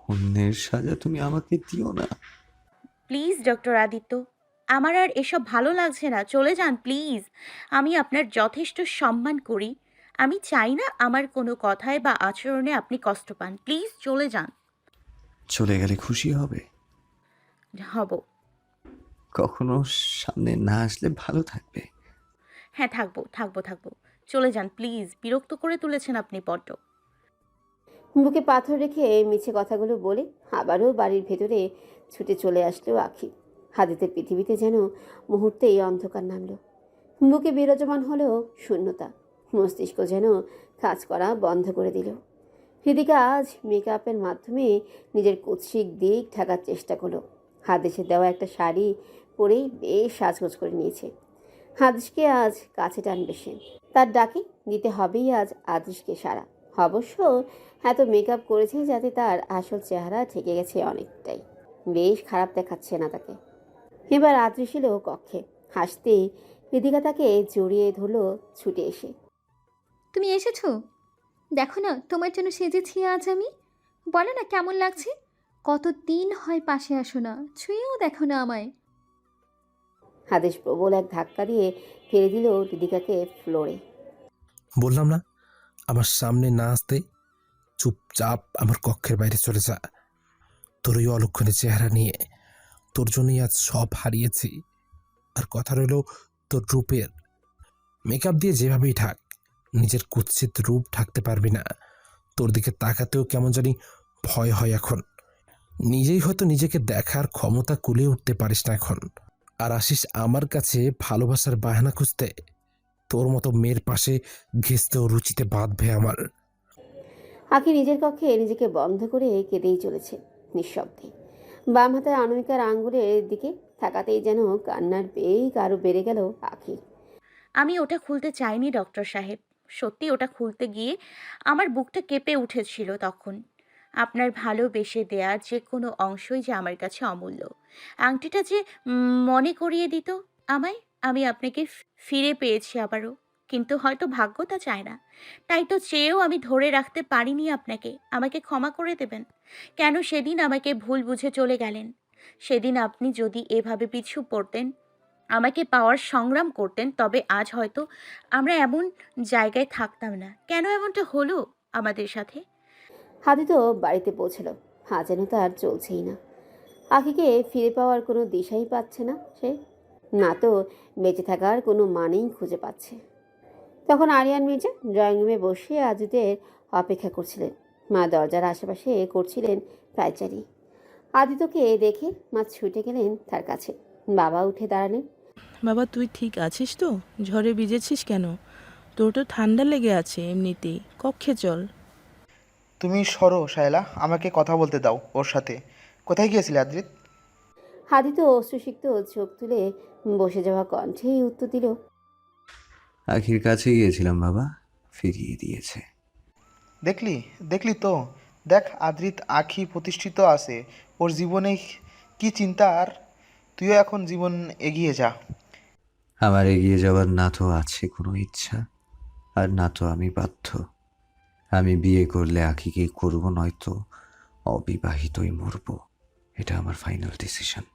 অন্যের সাজা তুমি আমাকে দিও না। প্লিজ ডক্টর আদিত্য, আমার আর এসব ভালো লাগছে না, চলে যান প্লিজ। আমি আপনার যথেষ্ট সম্মান করি। আমি চাই না আমার কোনো কথায় বা আচরণে আপনি কষ্ট পান। প্লিজ চলে যান। চলে গেলে খুশি হবে? হব। কখনো সামনে না আসলে ভালো থাকবে। হ্যাঁ, থাকবো থাকবো থাকবো। চলে যান প্লিজ, বিরক্ত করে তুলেছেন আপনি বড্ড। বুকে পাথর রেখে মিছে কথাগুলো বলে আবারও বাড়ির ভেতরে ছুটে চলে আসলো আখি। হাদিতের পৃথিবীতে যেন মুহূর্তেই অন্ধকার নামলো। বুকে বিরাজমান হলো শূন্যতা। মস্তিষ্ক যেন কাজ করা বন্ধ করে দিল। হৃদিকা আজ মেকআপের মাধ্যমে নিজের কুৎসিক দিক ঢাকার চেষ্টা করলো। হাদিসের দেওয়া একটা শাড়ি পরেই বেশ সাজগোজ করে নিয়েছে। হাদিসকে আজ কাছে টানবে সে। তার ডাকে দিতে হবেই আজ আদিসকে সাড়া। অবশ্য এত মেকআপ করেছে যাতে তার আসল চেহারা ঠেকে গেছে অনেকটাই। বেশ খারাপ দেখাচ্ছে না তাকে। এবার আদৃশ এলো কক্ষে। হাসতেই হৃদিকা তাকে জড়িয়ে ধরল ছুটে এসে। তুমি এসেছো? দেখো না তোমার জন্য সেজেছি আজ আমি। বলো না কেমন লাগছে? কতদিন হয় পাশে আসো না, ছুঁয়েও দেখো না আমায়। হাদিস প্রবল এক ধাক্কা দিয়ে ফেলে দিল হৃদিকাকে ফ্লোরে। বললাম না আমার সামনে না আসতে, চুপচাপ আমার কক্ষের বাইরে চলে যা। তোর ওই অলক্ষণে চেহারা নিয়ে তোর জন্যই আজ সব হারিয়েছি। আর কথা রইল তোর রূপের। মেকআপ দিয়ে যেভাবেই ঢাক, নিজের কুৎসিত রূপ ঢাকতে পারবি না। তোর দিকে তাকাতেও কেমন জানি ভয় হয় এখন। নিজেই হয়তো নিজেকে দেখার ক্ষমতা কুলিয়ে উঠতে পারিস না এখন। আর আসিস আমার কাছে ভালোবাসার বাহানা খুঁজতে। তোর মতো মেয়ের পাশে ঘেঁচতেও রুচিতে বাঁধবে আমার। আঁকি নিজের কক্ষে নিজেকে বন্ধ করে কেঁদেই চলেছে নিঃশব্দে। বাম হাতের আনমিকার আঙ্গুলের দিকে তাকাতেই যেন কান্নার বেগ আরো বেড়ে গেল আঁখির। আমি ওটা খুলতে চাইনি ডক্টর সাহেব। সত্যি ওটা খুলতে গিয়ে আমার বুকটা কেঁপে উঠেছিল তখন। আপনার ভালোবেসে দেয়া যে কোনো অংশই যে আমার কাছে অমূল্য। আংটিটা যে মনে করিয়ে দিত আমায় আমি আপনাকে ফিরে পেয়েছি আবারও। কিন্তু হয়তো ভাগ্য তা চায় না। তাই তো চেয়েও আমি ধরে রাখতে পারিনি আপনাকে। আমাকে ক্ষমা করে দেবেন। কেন সেদিন আমাকে ভুল বুঝে চলে গেলেন? সেদিন আপনি যদি এভাবে পিছু পড়তেন, আমাকে পাওয়ার সংগ্রাম করতেন, তবে আজ হয়তো আমরা এমন জায়গায় থাকতাম না। কেন এমনটা হলো আমাদের সাথে? হাতি তো বাড়িতে পৌঁছলো। যেন তার চলছেই না। আখিকে ফিরে পাওয়ার কোনো দিশাই পাচ্ছে না সে। না তো বেঁচে থাকার কোনো মানেই খুঁজে পাচ্ছে। তখন আরিয়ান মির্জা ড্রয়িং রুমে বসে আদিতের অপেক্ষা করছিলেন। মা দরজার আশেপাশে করছিলেন পায়চারি। আদিত্যকে দেখে মা ছুটে গেলেন তার কাছে। বাবা উঠে দাঁড়ালেন। বাবা, তুই ঠিক আছিস তো? ঝড়ে ভিজেছিস কেন? তোর তো ঠান্ডা লেগে আছে এমনিতেই, কক্ষে চল। তুমি সরো শায়লা, আমাকে কথা বলতে দাও ওর সাথে। কোথায় গিয়েছিলে আদ্রিত? আদিত্য অশ্রুসিক্ত চোখ তুলে বসে যাওয়া কণ্ঠেই উত্তর দিল। আখির কাছে গিয়েছিলাম বাবা, ফিরিয়ে দিয়েছে। দেখলি দেখলি তো, দেখ আদ্রিত আখি প্রতিষ্ঠিত আছে ওর জীবনে। কি চিন্তা! আর তুইও এখন জীবন এগিয়ে যা। আমার এগিয়ে যাওয়ার না তো আছে কোনো ইচ্ছা, আর না তো আমি বাধ্য। আমি বিয়ে করলে আখিকেই করব, নয়তো অবিবাহিতই মরব। এটা আমার ফাইনাল ডিসিশন।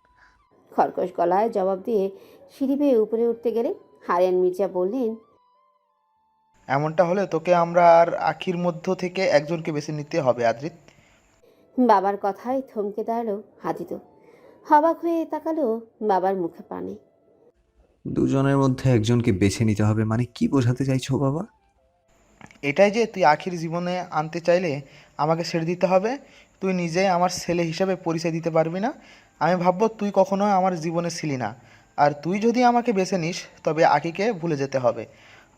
খরকশ গলায় জবাব দিয়ে সিঁড়ি বেয়ে উপরে উঠতে গেলে আরিয়ান মির্জা বললেন। এমনটা হলে তোকে আমরা আর আখির মধ্য থেকে একজনকে বেছে নিতে হবে আদ্রিত। বাবার কথায় থমকে দাঁড়ালো আদিত্য। অবাক হয়ে তাকালো বাবার মুখে পানে। দুজনের মধ্যে একজনকে বেছে নিতে হবে মানে কি বোঝাতে চাইছো বাবা? এটাই যে তুই আখির জীবনে আনতে চাইলে আমাকে ছেড়ে দিতে হবে। তুই নিজে আমার ছেলে হিসাবে পরিচয় দিতে পারবি না। আমি ভাববো তুই কখনো আমার জীবনে ছিলি না। আর তুই যদি আমাকে বেছে নিস তবে আখিকে ভুলে যেতে হবে,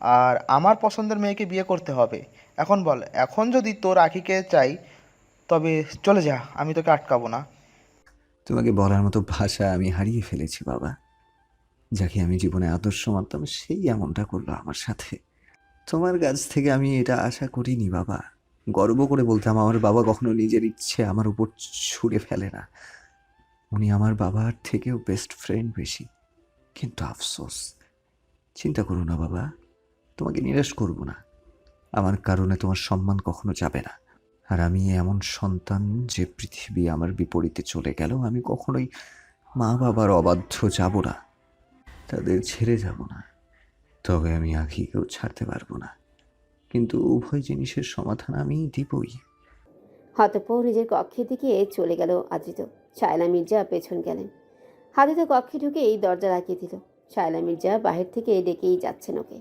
আর আমার পছন্দের মেয়েকে বিয়ে করতে হবে। এখন বল, এখন যদি তোর আখিকে চাই তবে চলে যা, আমি তোকে আটকাবো না। তোমাকে বলার মতো ভাষা আমি হারিয়ে ফেলেছি বাবা। যাকে আমি জীবনে আদর্শ মানতাম সেই এমনটা করলো আমার সাথে। তোমার কাছ থেকে আমি এটা আশা করিনি বাবা। গর্ব করে বলতাম আমার বাবা কখনো নিজের ইচ্ছে আমার উপর ছুঁড়ে ফেলে না। উনি আমার বাবার থেকেও বেস্ট ফ্রেন্ড বেশি। কিন্তু আফসোস, চিন্তা করো না বাবা, তোমাকে নিরাশ করব না। আমার কারণে তোমার সম্মান কখনো যাবে না। আর আমি এমন সন্তান যে পৃথিবী আমার বিপরীতে চলে গেল আমি কখনোই মা বাবার অবাধ্য যাব না, তাদের ছেড়ে যাব না। তবে আমি আখিকেও ছাড়তে পারবো না, কিন্তু উভয় জিনিসের সমাধান আমি দিবই। হতপর নিজের কক্ষের দিকে চলে গেল আদ্রিত। শায়লা মির্জা পেছন গেলেন। আদ্রিত কক্ষে ঢুকেই দরজা লাগিয়ে দিল। শায়লা মির্জা বাহির থেকে ডেকেই যাচ্ছেন ওকে।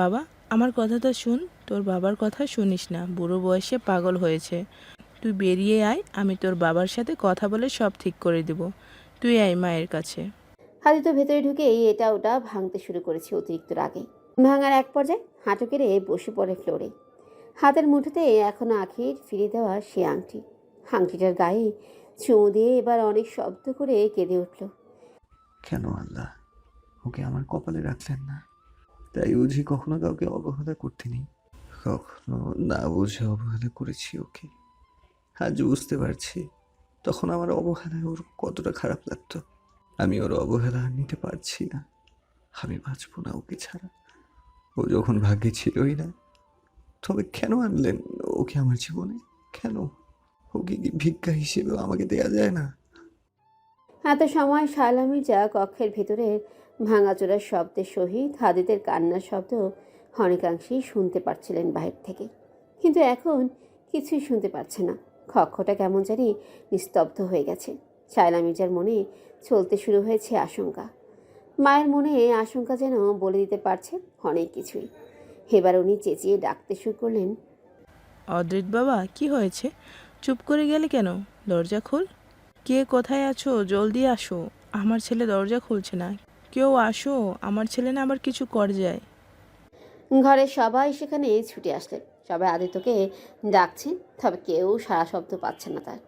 বাবা, আমার কথাটা শুন, তোর বাবার কথা শুনিস না, বুড়ো বয়সে পাগল হয়েছে। তুই বেরিয়ে আয়, আমি তোর বাবার সাথে কথা বলে সব ঠিক করে দেব। তুই আয় মায়ের কাছে। আদিত্য ভেতরে ঢুকেই এটা ওটা ভাঙতে শুরু করেছে অতিরিক্ত রাগে। ভাঙার এক পর্যায়ে হাঁটু কেড়ে বসে পড়ে ফ্লোরে। হাতের মুঠোতে এখনো আখির ফিরে দেওয়া সে আংটি। আংটিটার গায়ে চুমু দিয়ে এবার অনেক শব্দ করে কেঁদে উঠল। কেন আল্লাহ ওকে আমার কপালে রাখলেন না? তাই বুঝি কখনো কাউকে অবহেলা করতে নেই? কখনো না বুঝে অবহেলা করেছি ওকে। আজ বুঝতে পারছি তখন আমার অবহেলায় ওর কতটা খারাপ লাগতো। আমি ওর অবহেলা আর নিতে পারছি না। আমি বাঁচবো না ওকে ছাড়া। ও যখন ভাগ্যে ছিলই না, তবে কেন আনলেন ওকে আমার জীবনে? কেন? ওকে কি ভিক্ষা হিসেবেও আমাকে দেয়া যায় না? এত সময় শায়লা মির্জা কক্ষের ভেতরের ভাঙাচোরার শব্দের সহিত হাদিতের কান্নার শব্দ অনেকাংশেই শুনতে পারছিলেন বাহির থেকে, কিন্তু এখন কিছুই শুনতে পারছে না। কক্ষটা কেমন জানি নিস্তব্ধ হয়ে গেছে। শায়লা মির্জার মনে চলতে শুরু হয়েছে আশঙ্কা। মায়ের মনে আশঙ্কা যেন বলে দিতে পারছে অনেক কিছুই। এবার উনি চেঁচিয়ে ডাকতে শুরু করলেন, অদ্রিত বাবা, কি হয়েছে? চুপ করে গেলে কেন? দরজা খোল। কে কোথায় আছো? জলদি আসো, আমার ছেলে দরজা খুলছে না। কেউ আসো, আমার ছেলে না আবার কিছু করে যায়। ঘরের সবাই সেখানে ছুটে আসলেন। সবাই আদিত্যকে ডাকছেন, তবে কেউ সারা শব্দ পাচ্ছে না তার।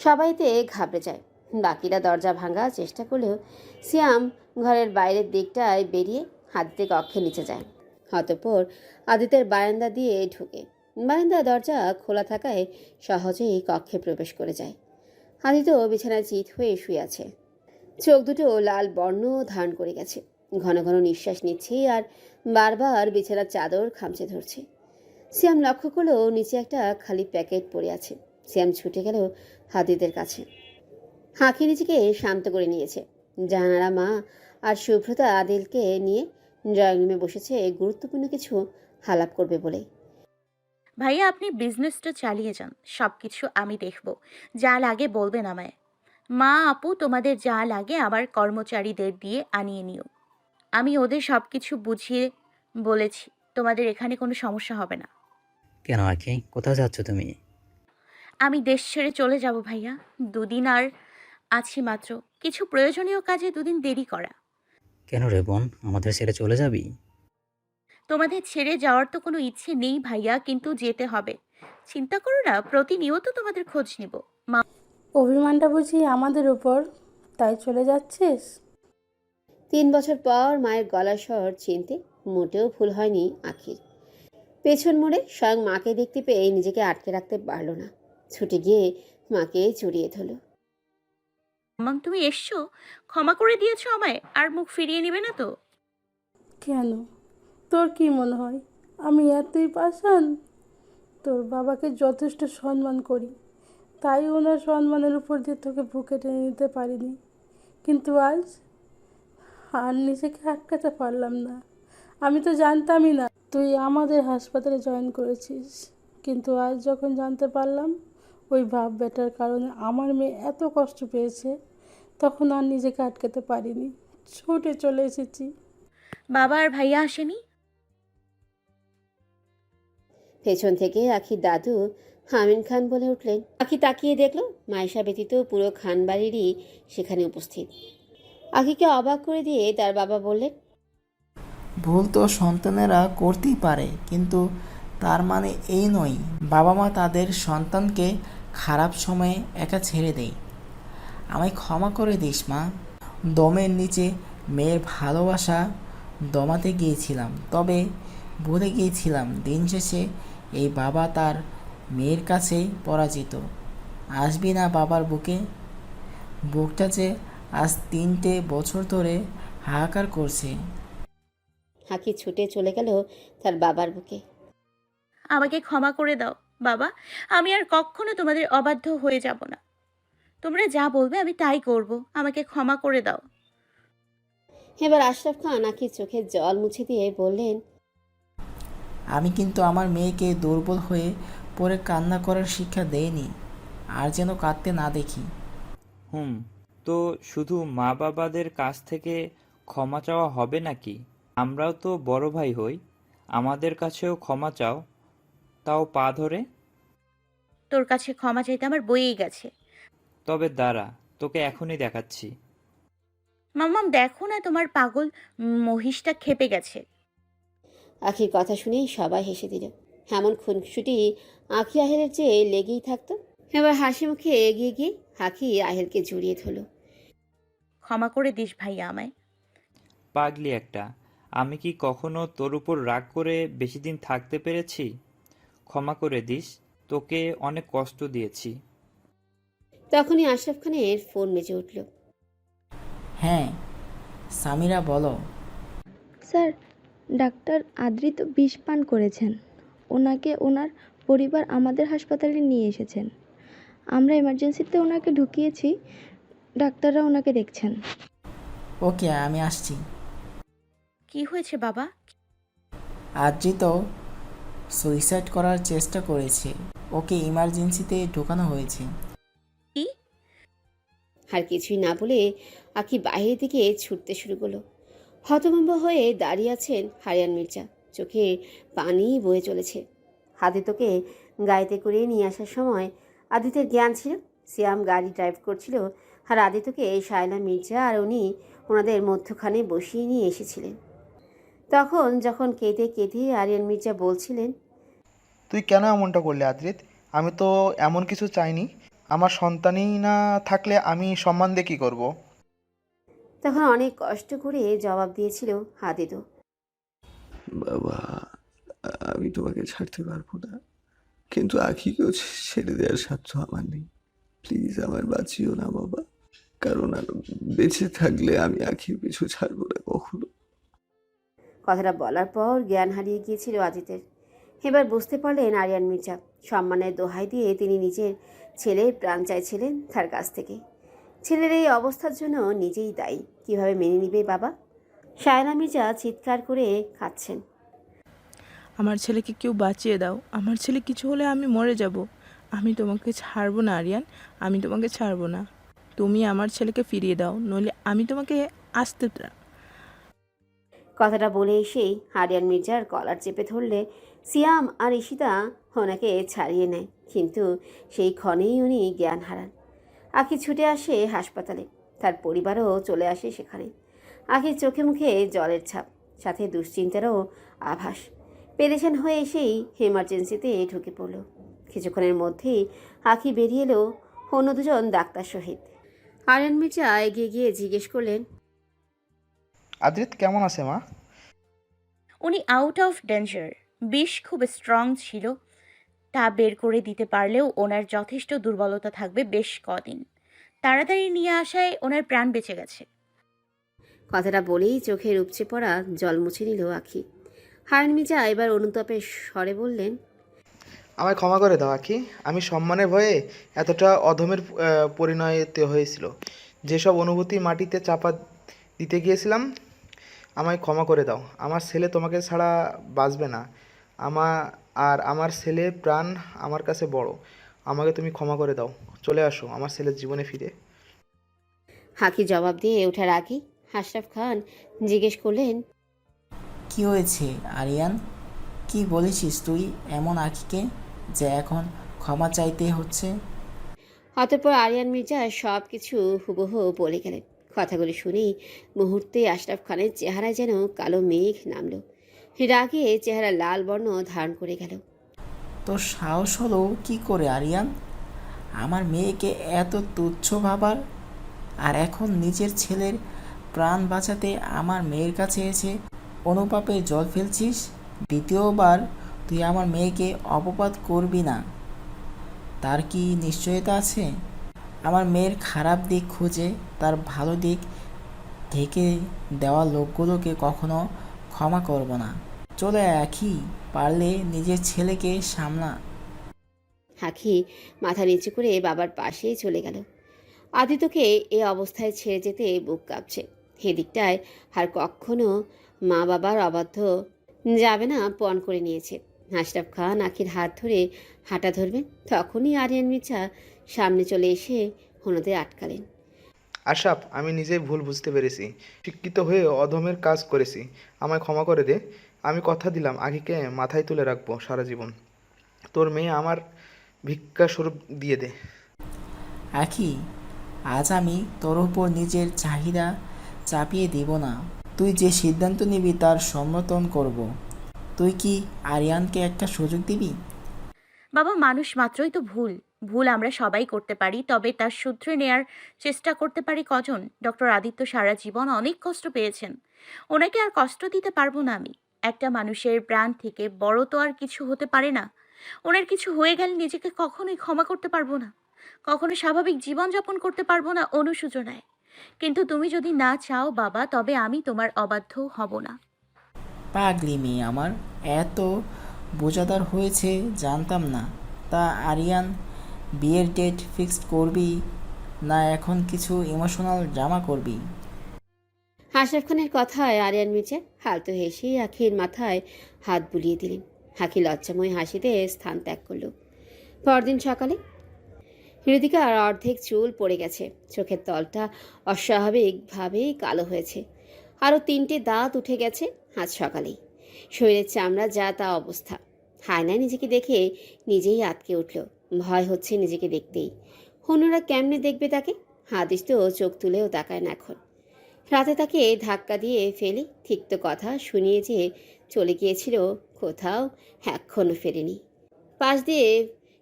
সবাইতে ঘাবড়ে যায়। বাকিরা দরজা ভাঙার চেষ্টা করলেও সিয়াম ঘরের বাইরের দিকটায় বেরিয়ে আদিত্যের কক্ষে নিচে যায়। অতঃপর আদিত্যের বারান্দা দিয়ে ঢুকে বারান্দার দরজা খোলা থাকায় সহজেই কক্ষে প্রবেশ করে যায়। আদিত্য বিছানায় চিত হয়ে শুয়ে আছে। চোখ দুটো লাল বর্ণ ধারণ করে গেছে। ঘন ঘন নিঃশ্বাস নিচ্ছে আর বারবার বিছানার চাদর খামচে ধরছে। সিয়াম লক্ষ্য করলো নিচে একটা খালি প্যাকেট পড়ে আছে। সিয়াম ছুটে গেল হাদিদের কাছে। হাঁকি নিজেকে শান্ত করে নিয়েছে। জাহানারা মা আর শুভ্রতা আদিলকে নিয়ে ড্রয়িং রুমে বসেছে গুরুত্বপূর্ণ কিছু আলাপ করবে বলে। ভাইয়া, আপনি বিজনেসটা চালিয়ে যান, সব কিছু আমি দেখব। যা লাগে বলবেন আমায়। মা আপু, তোমাদের যা লাগে আমার কর্মচারীদের দিয়ে আনিয়ে নিও। আমি ওদের সব কিছু বুঝিয়ে বলেছি, তোমাদের এখানে কোনো সমস্যা হবে না। কেন আঁকি, কোথাও যাচ্ছ তুমি? আমি দেশ ছেড়ে চলে যাব ভাইয়া। দুদিন আর আছি মাত্র। কিছু প্রয়োজনীয় কাজে দুদিন দেরি করা। কেন রে বোন, আমাদের ছেড়ে চলে যাবি? তোমাদের ছেড়ে যাওয়ার তো কোনো ইচ্ছে নেই ভাইয়া, কিন্তু যেতে হবে। চিন্তা করো না, প্রতিনিয়ত তোমাদের খোঁজ নিব। মা অভিমানটা বুঝি আমাদের উপর, তাই চলে যাচ্ছিস? 3 বছর পর মায়ের গলার স্বর চিনতে মোটেও ভুল হয়নি আখির। পেছন মোড়ে স্বয়ং মাকে দেখতে পেয়ে নিজেকে আটকে রাখতে পারল না। ছুটে গিয়ে মাকে জড়িয়ে ধরল। মাম, তুমি এসছো? ক্ষমা করে দিয়েছো আমায়, আর মুখ ফিরিয়ে নিবে না তো? কেন, তোর কি মনে হয় আমি এতই পাষাণ? তোর বাবাকে যথেষ্ট সম্মান করি, তাই ওনার সম্মানের উপর দিয়ে তোকে বুকে টেনে নিতে পারিনি। কিন্তু আজ আর নিজেকে আটকাতে পারলাম না। আমি তো জানতামই না তুই আমাদের হাসপাতালে জয়েন করেছিস, কিন্তু আজ যখন জানতে পারলাম ওই বাপ বেটার কারণে আমার মেয়ে এত কষ্ট পেয়েছে, তখন আর নিজেকে আটকাতে পারিনি, ছুটে চলে এসেছি। বাবা আর ভাইয়া আসেনি? পেছন থেকে আখির দাদু আমিন খান বলে উঠলেন। আখি তাকিয়ে দেখলো মাইশা ব্যতীত পুরো খান বাড়িরই সেখানে উপস্থিত। আখিকে অবাক করে দিয়ে তার বাবা বললেন, ভুল তো সন্তানেরা করতেই পারে, কিন্তু তার মানে এই নয় বাবা মা তাদের সন্তানকে খারাপ সময়ে একা ছেড়ে দেয়। আমায় ক্ষমা করে দিস মা। দমের নিচে মেয়ের ভালোবাসা দমাতে গিয়েছিলাম, তবে ভুলে গিয়েছিলাম দিন শেষে এই বাবা তার মেয়ের কাছেই পরাজিত। আসবি না বাবার বুকে? বুকটা যে আজ 3টে বছর ধরে হাহাকার করছে। আখি ছুটে চলে গেল তার বাবার বুকে। আমাকে ক্ষমা করে দাও। বাবা, আমি আর কখনো তোমাদের অবাধ্য হয়ে যাব না। তোমরা যা বলবে আমি তাই করব। আমাকে ক্ষমা করে দাও। এবার আশরাফ খান আখির চোখের জল মুছে দিয়ে বললেন, আমি কিন্তু আমার মেয়েকে দুর্বল হয়ে পড়ে কান্না করার শিক্ষা দেইনি, আর যেন কাঁদতে না দেখি। তো শুধু মা বাবাদের কাছ থেকে ক্ষমা চাওয়া হবে নাকি? আমরাও তো বড় ভাই হই, আমাদের কাছেও ক্ষমা চাও, তাও পা ধরে। তোর কাছে ক্ষমা চাইতে আমার বইয়েই গেছে। তবে দাঁড়া, তোকে এখনই দেখাচ্ছি। মাম্মাম, দেখো না তোমার পাগল মহিষটা খেপে গেছে। আখির কথা শুনেই সবাই হেসে দিল। এমন খুনসুটি আখি আহেলের চেয়ে লেগেই থাকতো। এবার হাসি মুখে এগিয়ে গিয়ে আখি আহেলকে জড়িয়ে ধরল। ক্ষমা করে দিস ভাইয়া আমায়। পাগলি একটা, আমি কি কখনো তোর উপর রাগ করে বেশি দিন থাকতে পেরেছি? ক্ষমা করে দিস, তোকে অনেক কষ্ট দিয়েছি। তখনই আশরাফ খানের ফোন বেজে উঠল। হ্যাঁ সামিরা, বলো। স্যার, ডাক্তার আদ্রিত বিষ পান করেছেন। ওনাকে ওনার পরিবার আমাদের হাসপাতালে নিয়ে এসেছেন। আমরা এমার্জেন্সিতে ওনাকে ঢুকিয়েছি। ডাক্তাররা ওনাকে দেখছেন। ওকে, আমি আসছি। কি হয়েছে বাবা? আদ্রিত সুইসাইড করার চেষ্টা করেছে, ওকে ইমার্জেন্সিতে ঢোকানো হয়েছে। কি? আর কিছুই না বলে আখি বাইরের দিকে ছুটতে শুরু করলো। হতভম্ব হয়ে দাঁড়িয়ে আছেন হারিয়ান মির্জা, চোখে পানি বয়ে চলেছে। আদিত্যকে গাড়িতে করে নিয়ে আসার সময় আদিত্যের জ্ঞান ছিল। সিয়াম গাড়ি ড্রাইভ করছিল, আর আদিত্যকে শায়লা মির্জা আর উনি ওনাদের মধ্যখানে বসিয়ে নিয়ে এসেছিলেন। যখন কেঁদে কেঁদে আরিয়ান মির্জা বলছিলেন, তুই কেন এমনটা করলে আদ্রিত? আমি তো এমন কিছু চাইনি। আমার সন্তানই না থাকলে আমি সম্মান দিয়ে কী করবো? তখন অনেক কষ্ট করে জবাব দিয়েছিল আদিত্য, বাবা, আমি তোমাকে ছাড়তে পারবো না, কিন্তু আখিকেও ছেড়ে দেওয়ার সাধ্য আমার নেই। প্লিজ আমার বাঁচিও না বাবা, কারণ আর বেঁচে থাকলে আমি আখির পিছু ছাড়বো না কখনো। কথাটা বলার পর জ্ঞান হারিয়ে গিয়েছিল আদিত্যের। এবার বুঝতে পারলেন আরিয়ান মির্জা। সম্মানের দোহাই দিয়ে তিনি নিজের ছেলের প্রাণ চাইছিলেন তার কাছ থেকে। ছেলের এই অবস্থার জন্য নিজেই দায়ী। কিভাবে মেনে নিবে বাবা? শায়লা মির্জা চিৎকার করে কাঁদছেন। আমার ছেলেকে কেউ বাঁচিয়ে দাও, আমার ছেলে কিছু হলে আমি মরে যাব। আমি তোমাকে ছাড়বো না আরিয়ান, আমি তোমাকে ছাড়বো না। তুমি আমার ছেলেকে ফিরিয়ে দাও, নইলে আমি তোমাকে আসতে। কথাটা বলে এসেই আরিয়ান মির্জার কলার চেপে ধরলে সিয়াম আর ঈশিতা ওনাকে ছাড়িয়ে নেয়, কিন্তু সেই ক্ষণেই উনি জ্ঞান হারান। আখি ছুটে আসে হাসপাতালে, তার পরিবারও চলে আসে সেখানে। আখির চোখে মুখে জলের ছাপ, সাথে দুশ্চিন্তারও আভাস। পেরেশান হয়ে এসেই এমার্জেন্সিতে ঢুকে পড়ল। কিছুক্ষণের মধ্যেই আখি বেরিয়ে এলো অন্য দুজন ডাক্তার সহিত। আরিয়ান মির্জা এগিয়ে গিয়ে জিজ্ঞেস করলেন, আদ্রিত কেমন আছে মা? উনি আউট অফ ডেঞ্জার। বিষ খুব স্ট্রং ছিল, তা বের করে দিতে পারলেও ওনার যথেষ্ট দুর্বলতা থাকবে বেশ কদিন। তাড়াতাড়ি নিয়ে আসায় ওনার প্রাণ বেঁচে গেছে। কথাটা বলেই চোখের উপচে পড়া জল মুছে নিল আখি। হারান মির্জা এবার অনুতাপের স্বরে বললেন, আমায় ক্ষমা করে দাও আখি। আমি সম্মানের ভয়ে এতটা অধমের পরিণতি হয়েছিল। যেসব অনুভূতি মাটিতে চাপা দিতে গিয়েছিলাম, আমায় ক্ষমা করে দাও। আমার ছেলে তোমাকে ছাড়া বাঁচবে না। আমার ছেলে প্রাণ আমার কাছে বড়। আমাকে তুমি ক্ষমা করে দাও। চলে আসো আমার ছেলের জীবনে ফিরে। আখি জবাব দিয়ে ওঠার আগেই আশরাফ খান জিজ্ঞেস করলেন, কি হয়েছে আরিয়ান? কি বলেছিস তুই এমন আখিকে যে এখন ক্ষমা চাইতে হচ্ছে? অতঃপর আরিয়ান মির্জা সব কিছু হুবহু বলে গেলেন। কথাগুলি শুনেই মুহূর্তে আশরাফ খানের চেহারায় যেন কালো মেঘ নামল। রাগে চেহারা লাল বর্ণ ধারণ করে গেল। তোর সাহস হলো কি করে আরিয়ান আমার মেয়েকে এত তুচ্ছ ভাবার? আর এখন নিজের ছেলের প্রাণ বাঁচাতে আমার মেয়ের কাছে এসে অনুপাপে জল ফেলছিস? দ্বিতীয়বার তুই আমার মেয়েকে অপবাদ করবি না, তার কি নিশ্চয়তা আছে? আমার মেয়ের খারাপ দিক খুঁজে তার ভালো দিক ঢেকে দেওয়া লোকগুলোকে কখনো ক্ষমা করব না। চলে আখি, পারলে নিজের ছেলেকে সামলা। আঁখি মাথা নিচু করে বাবার পাশেই চলে গেল। আদিত্যকে এ অবস্থায় ছেড়ে যেতে বুক কাঁপছে। এদিকটায় আর কখনো মা বাবার অবাধ্য যাবে না পণ করে নিয়েছে। আশরাফ খান আখির হাত ধরে হাঁটা ধরবেন, তখনই আরিয়ান মির্জা সামনে চলে এসে ওনাদের আটকালেন। আশরাফ, আমি নিজেই ভুল বুঝতে পেরেছি। শিক্ষিত হয়ে অধমের কাজ করেছি, আমায় ক্ষমা করে দে। আমি কথা দিলাম আখিকে মাথায় তুলে রাখবো সারা জীবন। তোর মেয়ে আমার ভিক্ষা স্বরূপ দিয়ে দে। আখি, আজ আমি তোর উপর নিজের চাহিদা চাপিয়ে দিব না। তুই যে সিদ্ধান্ত নিবি তার সমর্থন করব। তুই কি আরিয়ানকে একটা সুযোগ দিবি? বাবা, মানুষ মাত্রই তো ভুল। ভুল আমরা সবাই করতে পারি, তবে তার শুধরে নেয়ার চেষ্টা করতে পারি কজন? ডক্টর আদিত্য সারা জীবন অনেক কষ্ট পেয়েছেন, ওনাকে আর কষ্ট দিতে পারবো না আমি। একটা মানুষের প্রাণ থেকে বড় তো আর কিছু হতে পারে না। ওনার কিছু হয়ে গেলে নিজেকে কখনোই ক্ষমা করতে পারবো না, কখনো স্বাভাবিক জীবনযাপন করতে পারবো না অনুশোচনায়। কিন্তু তুমি যদি না চাও বাবা, তবে আমি তোমার অবাধ্য হব না। পাগলি মেয়ে আমার, এত বোঝাদার হয়েছে জানতাম না। তা আরিয়ান, বিয়ের ডেট ফিক্সড করবি না এখন কিছু ইমোশনাল ড্রামা করবি? আশরাফ খানের কথায় আরিয়ান মির্জা হালতো হেসে আখির মাথায় হাত বুলিয়ে দিলেন। আখি লজ্জাময় হাসিতে স্থান ত্যাগ করল। পরদিন সকালে হৃদিকার অর্ধেক চুল পড়ে গেছে, চোখের তলটা অস্বাভাবিকভাবে কালো হয়েছে, আরও 3টে দাঁত উঠে গেছে আজ সকালেই। শরীরের চামড়া যা তা অবস্থা। হায়নায় নিজেকে দেখে নিজেই আটকে উঠল। ভয় হচ্ছে নিজেকে দেখতেই। অন্যরা কেমনে দেখবে তাকে? হাদিস তো চোখ তুলেও তাকায় না এখন। রাতে তাকে ধাক্কা দিয়ে ফেলে তিক্ত কথা শুনিয়ে যে চলে গিয়েছিল কোথাও, এখনও ফেরেনি। পাশ দিয়ে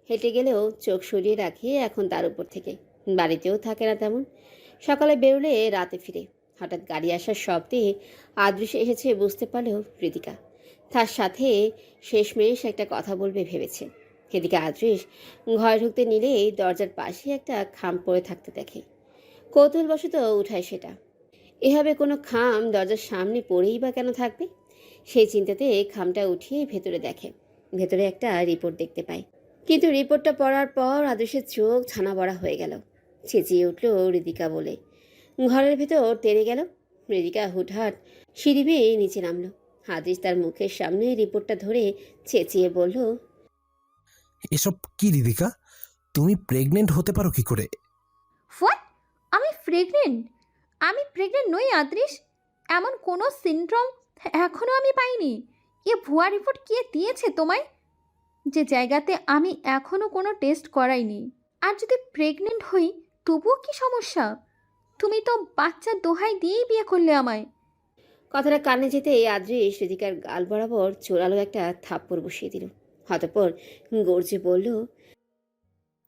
হেঁটে গেলেও চোখ সরিয়ে রাখে এখন তার উপর থেকে। বাড়িতেও থাকে না তেমন। সকালে বেরোলে রাতে ফিরে। হঠাৎ গাড়ি আসার শব্দে আদৃশ এসেছে বুঝতে পারল হৃদিকা। তার সাথে শেষমেশ একটা কথা বলবে ভেবেছে। এদিকে আদৃশ ঘরে ঢুকতে নিলেই দরজার পাশে একটা খাম পড়ে থাকতে দেখে। কৌতূহলবশত উঠায় সেটা। এভাবে কোনো খাম দরজার সামনে পড়েই বা কেন থাকবে? সেই চিন্তাতে খামটা উঠিয়ে ভেতরে দেখে। ভেতরে একটা রিপোর্ট দেখতে পায়। কিন্তু রিপোর্টটা পড়ার পর আদর্শের চোখ ছানা বড়া হয়ে গেল। চেঁচিয়ে উঠল হৃদিকা বলে। ঘরের ভেতর তেড়ে গেল। হৃদিকা হুটহাট সিঁড়ি বেয়ে নিচে নামলো। আদৃশ তার মুখের সামনে রিপোর্টটা ধরে চেঁচিয়ে বলল, এসব কি রিদিকা? তুমি প্রেগনেন্ট হতে পারো কি করে? হোয়াট? আমি প্রেগনেন্ট? আমি প্রেগনেন্ট নই আদ্রিস। এমন কোনো সিনড্রোম এখনও আমি পাইনি। এ ভুয়া রিপোর্ট কে দিয়েছে তোমায়? যে জায়গাতে আমি এখনও কোনো টেস্ট করাইনি। আর যদি প্রেগনেন্ট হই তবুও কি সমস্যা? তুমি তো বাচ্চার দোহাই দিয়েই বিয়ে করলে আমায়। কথাটা কানে যেতে আদৃশ হৃদিকার গাল বরাবর জোরালো একটা থাপ্পড় বসিয়ে দিল। অতঃপর গর্জে বলল,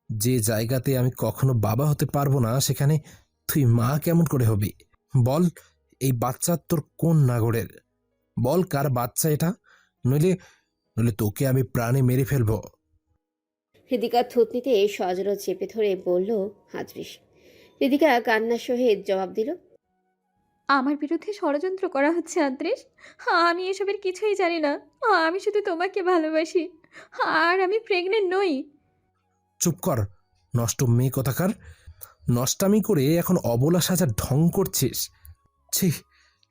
যে জায়গাতে আমি কখনো বাবা হতে পারবো না সেখানে তুই মা কেমন করে হবি? বল, এই বাচ্চা তোর কোন নাগরের? বল কার বাচ্চা এটা? নইলে নইলে তোকে আমি প্রাণে মেরে ফেলবো। হৃদিকার থুতনিতে সজোরে চেপে ধরে বলল আদৃশ। হৃদিকা কান্নার সহিত জবাব দিল, আমার বিরুদ্ধে ষড়যন্ত্র করা হচ্ছে আদ্রিস। আমি এসবের কিছুই জানি না। আমি শুধু তোমাকে ভালোবাসি। আর আমি প্রেগনেন্ট নই। চুপ কর, নষ্ট মেয়ে কথাকার। নষ্টামি করে এখন অবলা সাজার ঢং করছিস। ছি,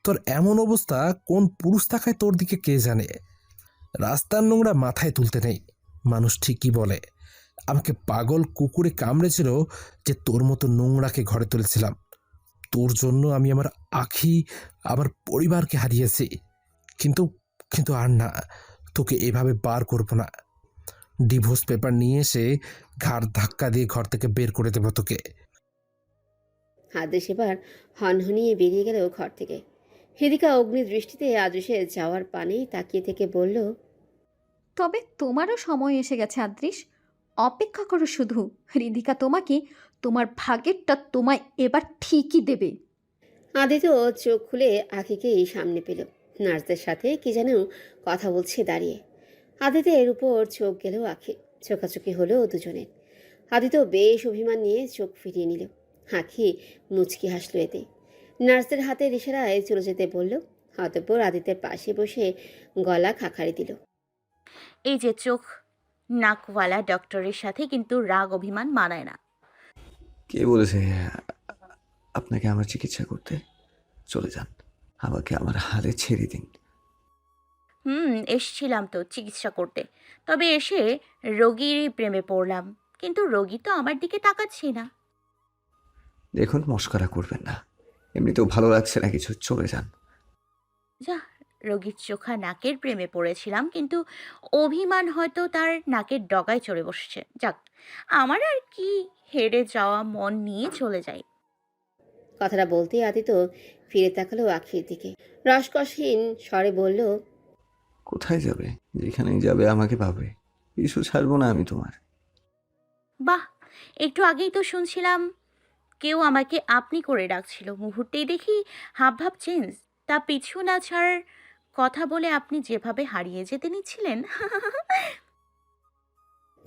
তোর এমন অবস্থা কোন পুরুষ তাকায় তোর দিকে কে জানে। রাস্তার নোংরা মাথায় তুলতে নেই। মানুষ ঠিকই বলে, আমাকে পাগল কুকুরে কামড়েছিল যে তোর মতো নোংরাকে ঘরে তুলেছিলাম। তোর জন্য আমি আমার আখি, আমার পরিবারকে হারিয়েছি। কিন্তু কিন্তু আর না, তোকে এভাবে বার করবো না। ডিভোর্স পেপার নিয়ে এসে ঘাড় ধাক্কা দিয়ে ঘর থেকে বের করে দেবো তোকে। আদৃশ এবার হনহনিয়ে বেরিয়ে গেল ঘর থেকে। হৃদিকা অগ্নি দৃষ্টিতে আদৃশের যাওয়ার পানে তাকিয়ে থেকে বলল, তবে তোমারও সময় এসে গেছে আদ্রিস। অপেক্ষা করো শুধু। হৃদিকা তোমাকে তোমার ভাগেরটা তোমায় এবার ঠিকই দেবে। আদিত্য চোখ খুলে আখিকেই সামনে পেল। নার্সদের সাথে কি যেন কথা বলছে দাঁড়িয়ে। আদিত্যের উপর চোখ গেল আখি। চোখাচোখি হলো দুজনের। আদিত্য বেশ অভিমান নিয়ে চোখ ফিরিয়ে নিল। আখি মুচকি হাসল এতে। নার্সদের হাতের ইশারায় চলে যেতে বলল। অতঃপর আদিত্যের পাশে বসে গলা খাকারি দিল। এই যে চোখ নাকওয়ালা ডক্টরের সাথে কিন্তু রাগ অভিমান মানায় না। কে বলেছে আপনাকে আমার চিকিৎসা করতে? চলে যান, আমাকে আমার হালে ছেড়ে দিন। এসছিলাম তো চিকিৎসা করতে, তবে এসে রোগীরই প্রেমে পড়লাম, কিন্তু রোগী তো আমার দিকে তাকাচ্ছি না। দেখুন, মস্করা করবেন না, এমনিতেও ভালো লাগছে না কিছু, চলে যান। যা, রোগীর চোখা নাকের প্রেমে পড়েছিলাম, কিন্তু অভিমান হয়তো তার নাকের ডগায় চড়ে বসছে। যাক, আমার আর কি, হেরে যাওয়া মন নিয়ে চলে যাই। কথাটা বলতেই আদিত্য ফিরে তাকালো আখির দিকে, রসকসহীন স্বরে বলল, কোথায় যাবে? যেখানেই যাবে আমাকে পাবে, কিছু ছাড়বো না আমি তোমার। বাহ, একটু আগেই তো শুনছিলাম কেউ আমাকে আপনি করে ডাকছিল, মুহূর্তেই দেখি হাবভাব চেঞ্জ। তা পিছু না ছাড়ার কথা বলে আপনি যেভাবে হারিয়ে যেতে নিচ্ছিলেন।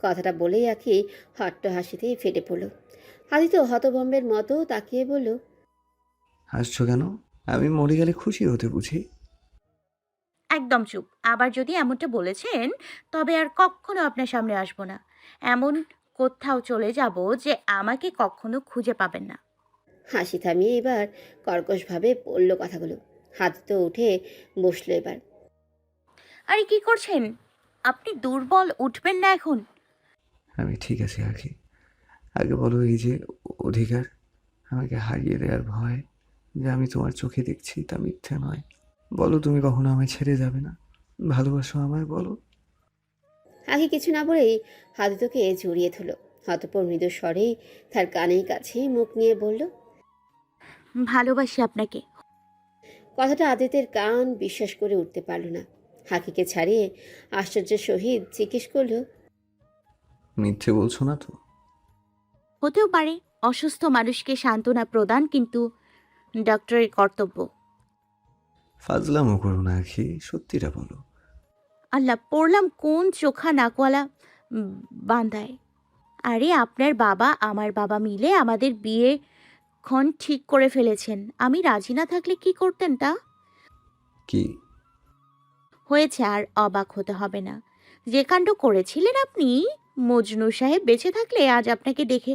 কথাটা বলেই আখি হট্ট হাসিতে ফেটে পড়ল। আদিত্য হতভম্বের মতো তাকিয়ে বলল, হাসছো কেন? আমি মরে গেলে খুশি হতে বুঝি? একদম চুপ। আবার যদি এমনটা বলেছেন, তবে আর কখনো আপনার সামনে আসবো না। এমন কোথাও চলে যাব যে আমাকে কখনো খুঁজে পাবেন না। হাসি থামিয়ে এবার কর্কশভাবে পড়ল কথাগুলো। আদিত্য উঠে বসলো এবার। আরে কি করছেন আপনি? দুর্বল, উঠবেন না এখন? আমি ঠিক আছি আখি। আগে বলো, এই যে অধিকার, আমাকে হারিয়ে দেওয়ার ভয় যে আমি তোমার চোখে দেখছি, তা মিথ্যে নয়। বলো, তুমি কখনো আমায় ছেড়ে যাবে না? ভালোবাসো আমায়, বলো। আখি কিছু না বলেই আদিত্যকে জড়িয়ে ধরল। অতঃপর মৃদু স্বরে তার কানের কাছে মুখ নিয়ে বলল, ভালোবাসি আপনাকে। কথাটা আদিত্যের কান বিশ্বাস করে উঠতে পারল না। আখিকে ছাড়িয়ে আশ্চর্যের সহিত জিজ্ঞেস করল, মিথ্যে বলছো না তো? হতেও পারে, অসুস্থ মানুষকে সান্ত্বনা প্রদান কিন্তু ডক্টরের কর্তব্য। ফাজলামো করো না আখি, সত্যিটা বলো। আল্লাহ, পড়লাম কোন চোখা নাকওয়ালা বান্দায়। আরে আপনার বাবা আমার বাবা মিলে আমাদের বিয়ে ক্ষণ ঠিক করে ফেলেছেন। আমি রাজি না থাকলে কি করতেন তা? কি হয়েছে, আর অবাক হতে হবে না। যে কাণ্ড করেছিলেন আপনি, মজনু সাহেব বেঁচে থাকলে আজ আপনাকে দেখে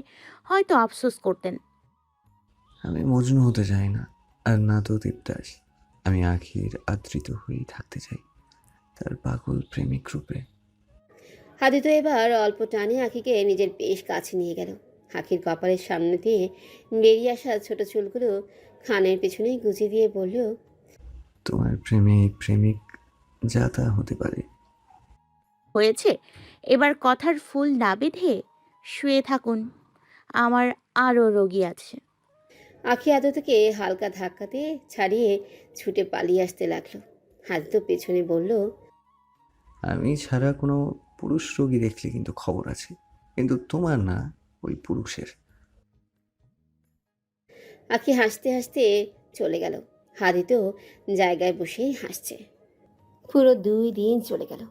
হয়তো আফসোস করতেন। আমি মজনু হতে চাই না, আর না তো দেবদাস। আমি আখির আদৃত হয়েই থাকতে চাই, তার পাগল প্রেমিক রূপে। আদিত্য এবার অল্প টানে আখিকে নিজের বেশ কাছে নিয়ে গেল। আখির কপালের সামনে দিয়ে বেরিয়ে আসা ছোট চুলগুলো খানের পেছনে গুঁজে দিয়ে বলল, তোমার প্রেমে এই প্রেমিক যা তা হতে পারে। হয়েছে, এবার কথার ফুল না বেঁধে শুয়ে থাকুন, আমার আরও রোগী আছে। আখি আদিত্যকে হালকা ধাক্কাতে ছাড়িয়ে ছুটে পালিয়ে আসতে লাগলো। আদিত্য পেছনে বলল, আমি ছাড়া কোনো পুরুষ রোগী দেখলে কিন্তু খবর আছে, কিন্তু তোমার না, ওই পুরুষের। আখি হাসতে হাসতে চলে গেল। আদিত্য জায়গায় বসেই হাসছে। পুরো 2 দিন চলে গেল।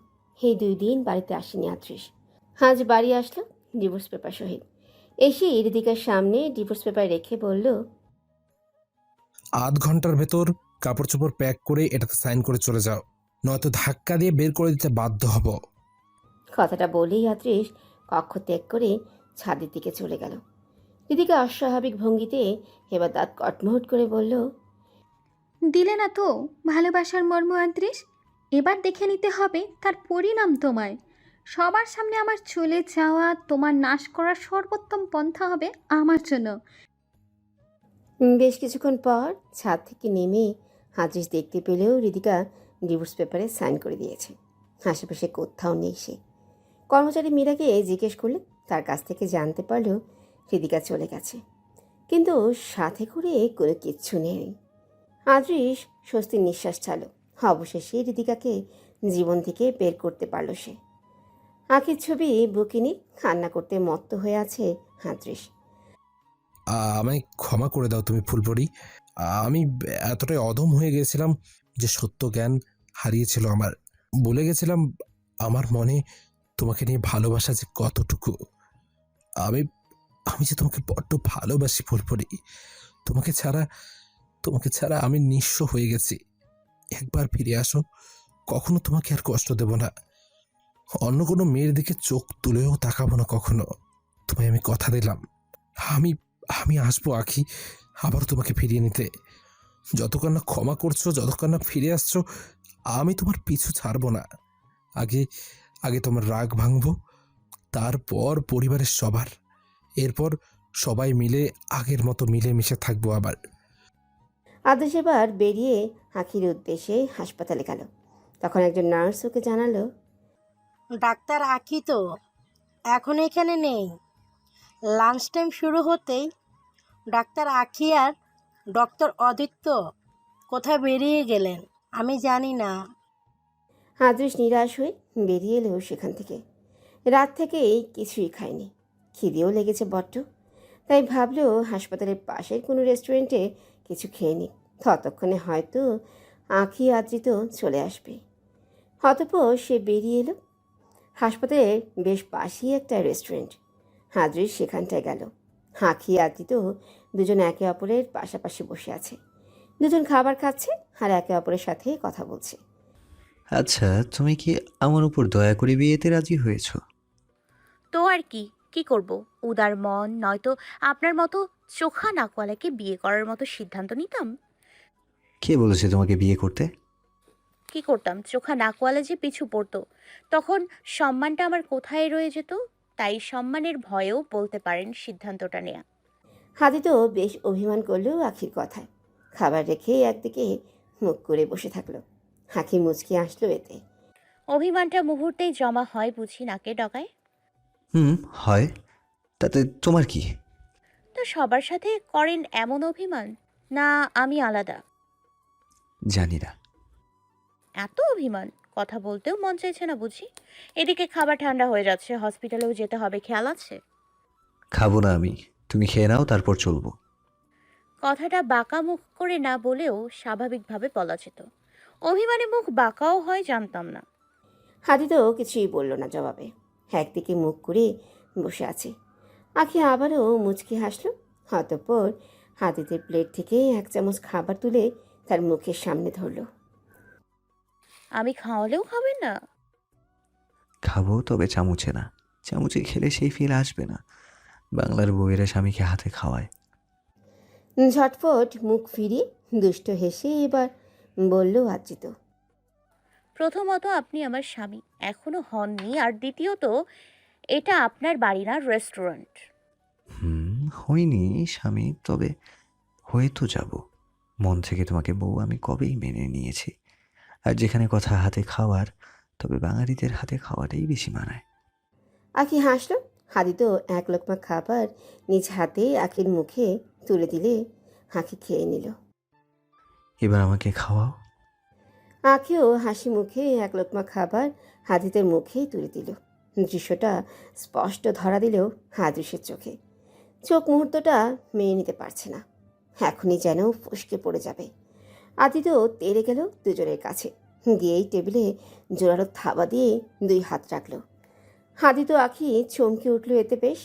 এই 2 দিন বাড়িতে আসেনি আত্রিশ। আজ বাড়ি আসলো ডিভোর্স পেপার সহিত। এসে হৃদিকার সামনে ডিভোর্স পেপার রেখে বলল, আধ ঘন্টার ভেতর কাপড় চোপড় প্যাক করে এটাতে সাইন করে চলে যাও, নয়তো ধাক্কা দিয়ে বের করে দিতে বাধ্য হব। কথাটা বলেই আত্রিশ কক্ষ ত্যাগ করে ছাদের দিকে চলে গেল। হৃদিকা অস্বাভাবিক ভঙ্গিতে এবার দাঁত কটমট করে বলল, দিলে না তো ভালোবাসার মর্ম আদ্রিস। এবার দেখে নিতে হবে তার পরিণাম তোমায়। সবার সামনে আমার চলে যাওয়া তোমার নাশ করার সর্বোত্তম পন্থা হবে আমার জন্য। বেশ কিছুক্ষণ পর ছাদ থেকে নেমে আদ্রিস দেখতে পেলেও হৃদিকা ডিভোর্স পেপারে সাইন করে দিয়েছে। আশেপাশে কোথাও নেই সে। কর্মচারী মীরাকে জিজ্ঞেস করলে তার কাছ থেকে জানতে পারল হৃদিকা চলে গেছে, কিন্তু সাথে করে কোনো কিচ্ছু নেই। আদ্রিস স্বস্তির নিঃশ্বাস ছাড়ল। অবশেষে হৃদিকাকে জীবন থেকে বের করতে পারল সে। আখির ছবি বুকে নিয়ে কান্না করতে মত্ত হয়ে আছে আদ্রিস। আমায় ক্ষমা করে দাও তুমি ফুলপরি। আমি এতটাই অধম হয়ে গেছিলাম যে সত্য জ্ঞান হারিয়েছিল আমার। বলে গেছিলাম আমার মনে তোমাকে নিয়ে ভালোবাসা যে কতটুকু। আমি আমি যে তোমাকে বড্ড ভালোবাসি ফুলপরি। তোমাকে ছাড়া আমি নিঃস্ব হয়ে গেছি। একবার ফিরে আসো, কখনো তোমাকে আর কষ্ট দেব না। অন্য কোনো মেয়ের দিকে চোখ তুলেও তাকাবো না কখনো। তোমায় আমি কথা দিলাম, আমি আমি আসবো আখি, আবার তোমাকে ফিরিয়ে নিতে। যতক্ষণ না ক্ষমা করছো, যতক্ষণ না ফিরে আসছো, আমি তোমার পিছু ছাড়বো না। আগে আগে তোমার রাগ ভাঙবো, তারপর পরিবারের সবার, এরপর সবাই মিলে আগের মতো মিলেমিশে থাকবো আবার। আদেশ এবার বেরিয়ে আখির উদ্দেশ্যে হাসপাতালে গেল। তখন একজন নার্স ওকে জানালো, ডাক্তার আঁকি তো এখন এখানে নেই। লাঞ্চ টাইম শুরু হতেই ডাক্তার আঁকি আর ডক্টর অদিত্য কোথায় বেরিয়ে গেলেন আমি জানি না। আদৃশ নিরাশ হয়ে বেরিয়ে এলো সেখান থেকে। রাত থেকেই কিছুই খায়নি, খিদেও লেগেছে বড্ড। তাই ভাবলো হাসপাতালের পাশের কোনো রেস্টুরেন্টে কিছু খেয়ে নিক, ততক্ষণে হয়তো আঁখি আদ্রিত চলে আসবে। অতঃপর সে বেরিয়ে এলো। হাসপাতালের বেশ পাশেই একটা রেস্টুরেন্ট। আদ্রিশ সেখানটায় গেল। আঁখি আদ্রিত দুজন একে অপরের পাশাপাশি বসে আছে। দুজন খাবার খাচ্ছে আর একে অপরের সাথে কথা বলছে। আচ্ছা, তুমি কি আমার উপর দয়া করে বিয়েতে রাজি হয়েছ? তো আর কি, কি করব? উদার মন নয়তো আপনার মতো চোখা নাকওয়ালাকে বিয়ে করার মতো সিদ্ধান্ত নিতাম। কে বলেছে তোমাকে বিয়ে করতে? কি করতাম? চোখা নাকওয়ালা যে পিছু পড়তো, তখন সম্মানটা আমার কোথায় রয়ে যেত। তাই সম্মানের ভয়েও বলতে পারেন সিদ্ধান্তটা নেয়া। হাদি তো বেশ অভিমান করলো আখির কথায়। খাবার রেখে একদিকে মুখ করে বসে থাকলো। আখি মুচকি আসলো এতে। অভিমানটা মুহূর্তেই জমা হয় বুঝি নাকে ডগায়। হয়, তাতে তোমার কি? তো সবার সাথে করেন এমন অভিমান, না আমি আলাদা? জানি না। এত অভিমান, কথা বলতেও মন চাইছে না বুঝি। এদিকে খাবার ঠান্ডা হয়ে যাচ্ছে, হসপিটালেও যেতে হবে, খেয়াল আছে? খাবো না আমি, তুমি খেয়ে নাও, তারপর চলবো। কথাটা বাঁকা মুখ করে না বলেও স্বাভাবিকভাবে বলা যেত। অভিমানে মুখ বাঁকাও হয় জানতাম না। হাদি তো কিছুই বলল না জবাবে, একদিকে মুখ করে বসে আছে। আখি আবারও মুচকি হাসলো। অতঃপর হাদিদের প্লেট থেকে এক চামচ খাবার তুলে তার মুখের সামনে ধরল। আমি খাওয়ালেও খাবেন না? খাবো, তবে চামচে না। চামচে খেলে সেই ফিল আসবে না। বাংলার বউয়েরা স্বামীকে হাতে খাওয়ায়। ঝটফট মুখ ফিরিয়ে দুষ্ট হেসে এবার বলল আদ্রিত, প্রথমত আপনি আমার স্বামী এখনো হননি, আর দ্বিতীয়ত এটা আপনার বাড়ি না রেস্টুরেন্ট। হয়নি স্বামী, তবে হয়ে তো যাব। মন থেকে তোমাকে বউ আমি কবেই মেনে নিয়েছি। আর যেখানে কথা হাতে খাওয়ার, তবে বাঙালিদের হাতে খাওয়াটাই বেশি মানায়। আখি হাসলো। হাদি তো এক লোকমা খাবার নিজ হাতে আখির মুখে তুলে দিলে আখি খেয়ে নিল। এবার আমাকে খাওয়াও। আখিও হাসি মুখে এক লোকমা খাবার হাদিদের মুখে তুলে দিল। দৃশ্যটা স্পষ্ট ধরা দিলেও হাদৃশের চোখে। চোখ মুহূর্তটা মেনে নিতে পারছে না, এখনই যেন ফসকে পড়ে যাবে। আদি তো তেড়ে গেল দুজনের কাছে, গিয়েই টেবিলে জোরালো থাবা দিয়ে দুই হাত রাখলো। হাদি তো আখি চমকে উঠল এতে বেশ।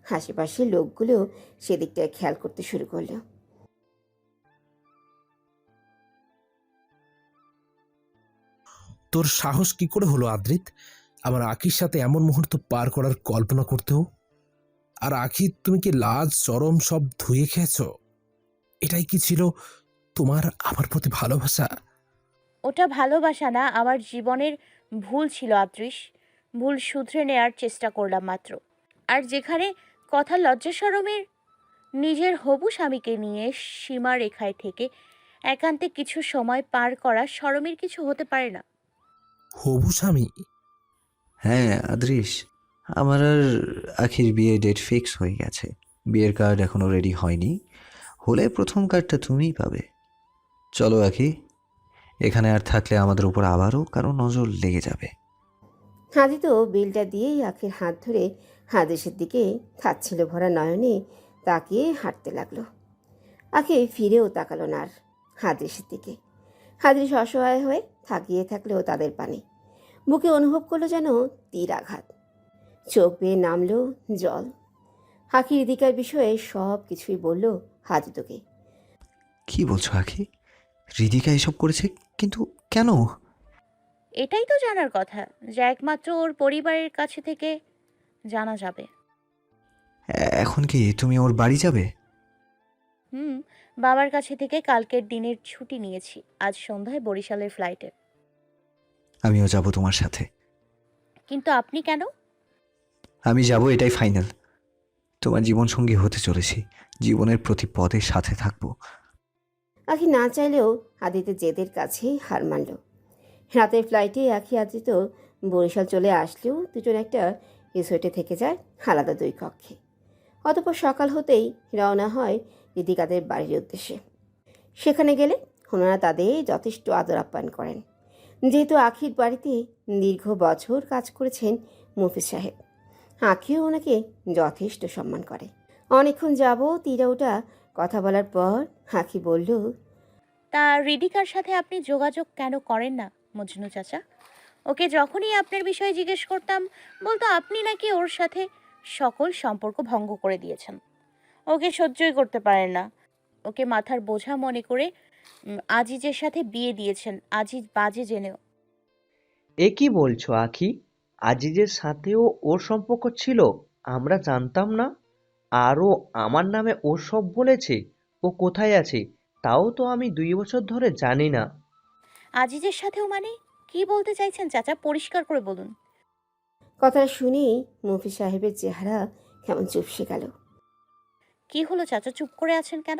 আশেপাশের লোকগুলো সেদিকটায় খেয়াল করতে শুরু করলো। তোর সাহস কি করে হলো আদ্রিত আমার আখির সাথে এমন মুহূর্ত পার করার কল্পনা করতেও? আর আখি, তুমি কি লাজ চরম সব ধুয়ে খেয়েছ? এটাই কি ছিল তোমার আমার প্রতি ভালোবাসা? ওটা ভালোবাসা না, আমার জীবনের ভুল ছিল আদৃশ। ভুল শুধরে নেয়ার চেষ্টা করলাম মাত্র। আর যেখানে কথা লজ্জা শরমের, নিজের হবু স্বামীকে নিয়ে সীমা রেখায় থেকে একান্তে কিছু সময় পার করা শরমের কিছু হতে পারে না। হবু স্বামী? হ্যাঁ আদৃশ, আমার আর আখির বিয়ে ডেট ফিক্স হয়ে গেছে। বিয়ের কার্ড এখনো রেডি হয়নি, হলে প্রথম কার্ডটা তুমিই পাবে। চলো আখি, এখানে আর থাকলে আমাদের উপর আবারও কারো নজর লেগে যাবে। হাদি তো বিলটা দিয়েই আখির হাত ধরে হাদেশের দিকে থাকছিল ভরা নয়নে তাকিয়ে হাঁটতে লাগলো। আখি ফিরেও তাকালো না আর হাদেশের দিকে। হাদিস অসহায় হয়ে তাকিয়ে থাকলেও তাদের পানে। বুকে অনুভব করলো যেন তীর আঘাত। চোখ বেয়ে নামলো জল। আখি হৃদিকার বিষয়ে সব কিছুই বলল হাদিতকে। কি বলছো আখি? হৃদিকা এসব করেছে? কিন্তু কেন? এটাই তো জানার কথা, যা একমাত্র ওর পরিবারের কাছে থেকে জানা যাবে। এখন কি তুমি ওর বাড়ি যাবে? হুম, বাবার কাছে থেকে কালকের দিনের ছুটি নিয়েছি, আজ সন্ধ্যায় বরিশালের ফ্লাইটে। আমিও যাব তোমার সাথে। কিন্তু আপনি কেন? আমি যাব, এটাই ফাইনাল। তোমার জীবনসঙ্গী হতে চলেছি, জীবনের প্রতি পদে সাথে থাকবো। আখি না চাইলেও আদিত্য জেদের কাছেই হার মানল। রাতের ফ্লাইটে আখি আদিত্য বরিশাল চলে আসলেও দুজন একটা রিসোর্টে থেকে যায়, আলাদা 2 কক্ষে। অতঃপর সকাল হতেই রওনা হয় রিদিকাদের বাড়ির উদ্দেশ্যে। সেখানে গেলে ওনারা তাদের যথেষ্ট আদর আপ্যায়ন করেন, যেহেতু আখির বাড়িতে দীর্ঘ বছর কাজ করেছেন মফিজ সাহেব। আখিও ওনাকে যথেষ্ট সম্মান করে। অনেকক্ষণ যাবৎ ওটা কথা বলার পর আখি বলল, তা রিদিকার সাথে আপনি যোগাযোগ কেন করেন না মজনু চাচা? ওকে যখনই আপনার বিষয়ে জিজ্ঞেস করতাম বলতো আপনি নাকি ওর সাথে সকল সম্পর্ক ভঙ্গ করে দিয়েছেন। ওকে সহ্যই করতে পারেন না। ওকে মাথার বোঝা মনে করে আজিজের সাথে বিয়ে দিয়েছেন, আজিজ বাজে জেনেও। এ কি বলছো আখি? আজিজের সাথেও ওর সম্পর্ক ছিল? আমরা জানতাম না। আরও আমার নামে ও সব বলেছে। ও কোথায় আছে তাও তো আমি 2 বছর ধরে জানি না। আজিজের সাথেও মানে কি বলতে চাইছেন চাচা? পরিষ্কার করে বলুন। কথাটা শুনেই মফিজ সাহেবের চেহারা কেমন চুপসে গেল। কি হলো চাচা, চুপ করে আছেন কেন?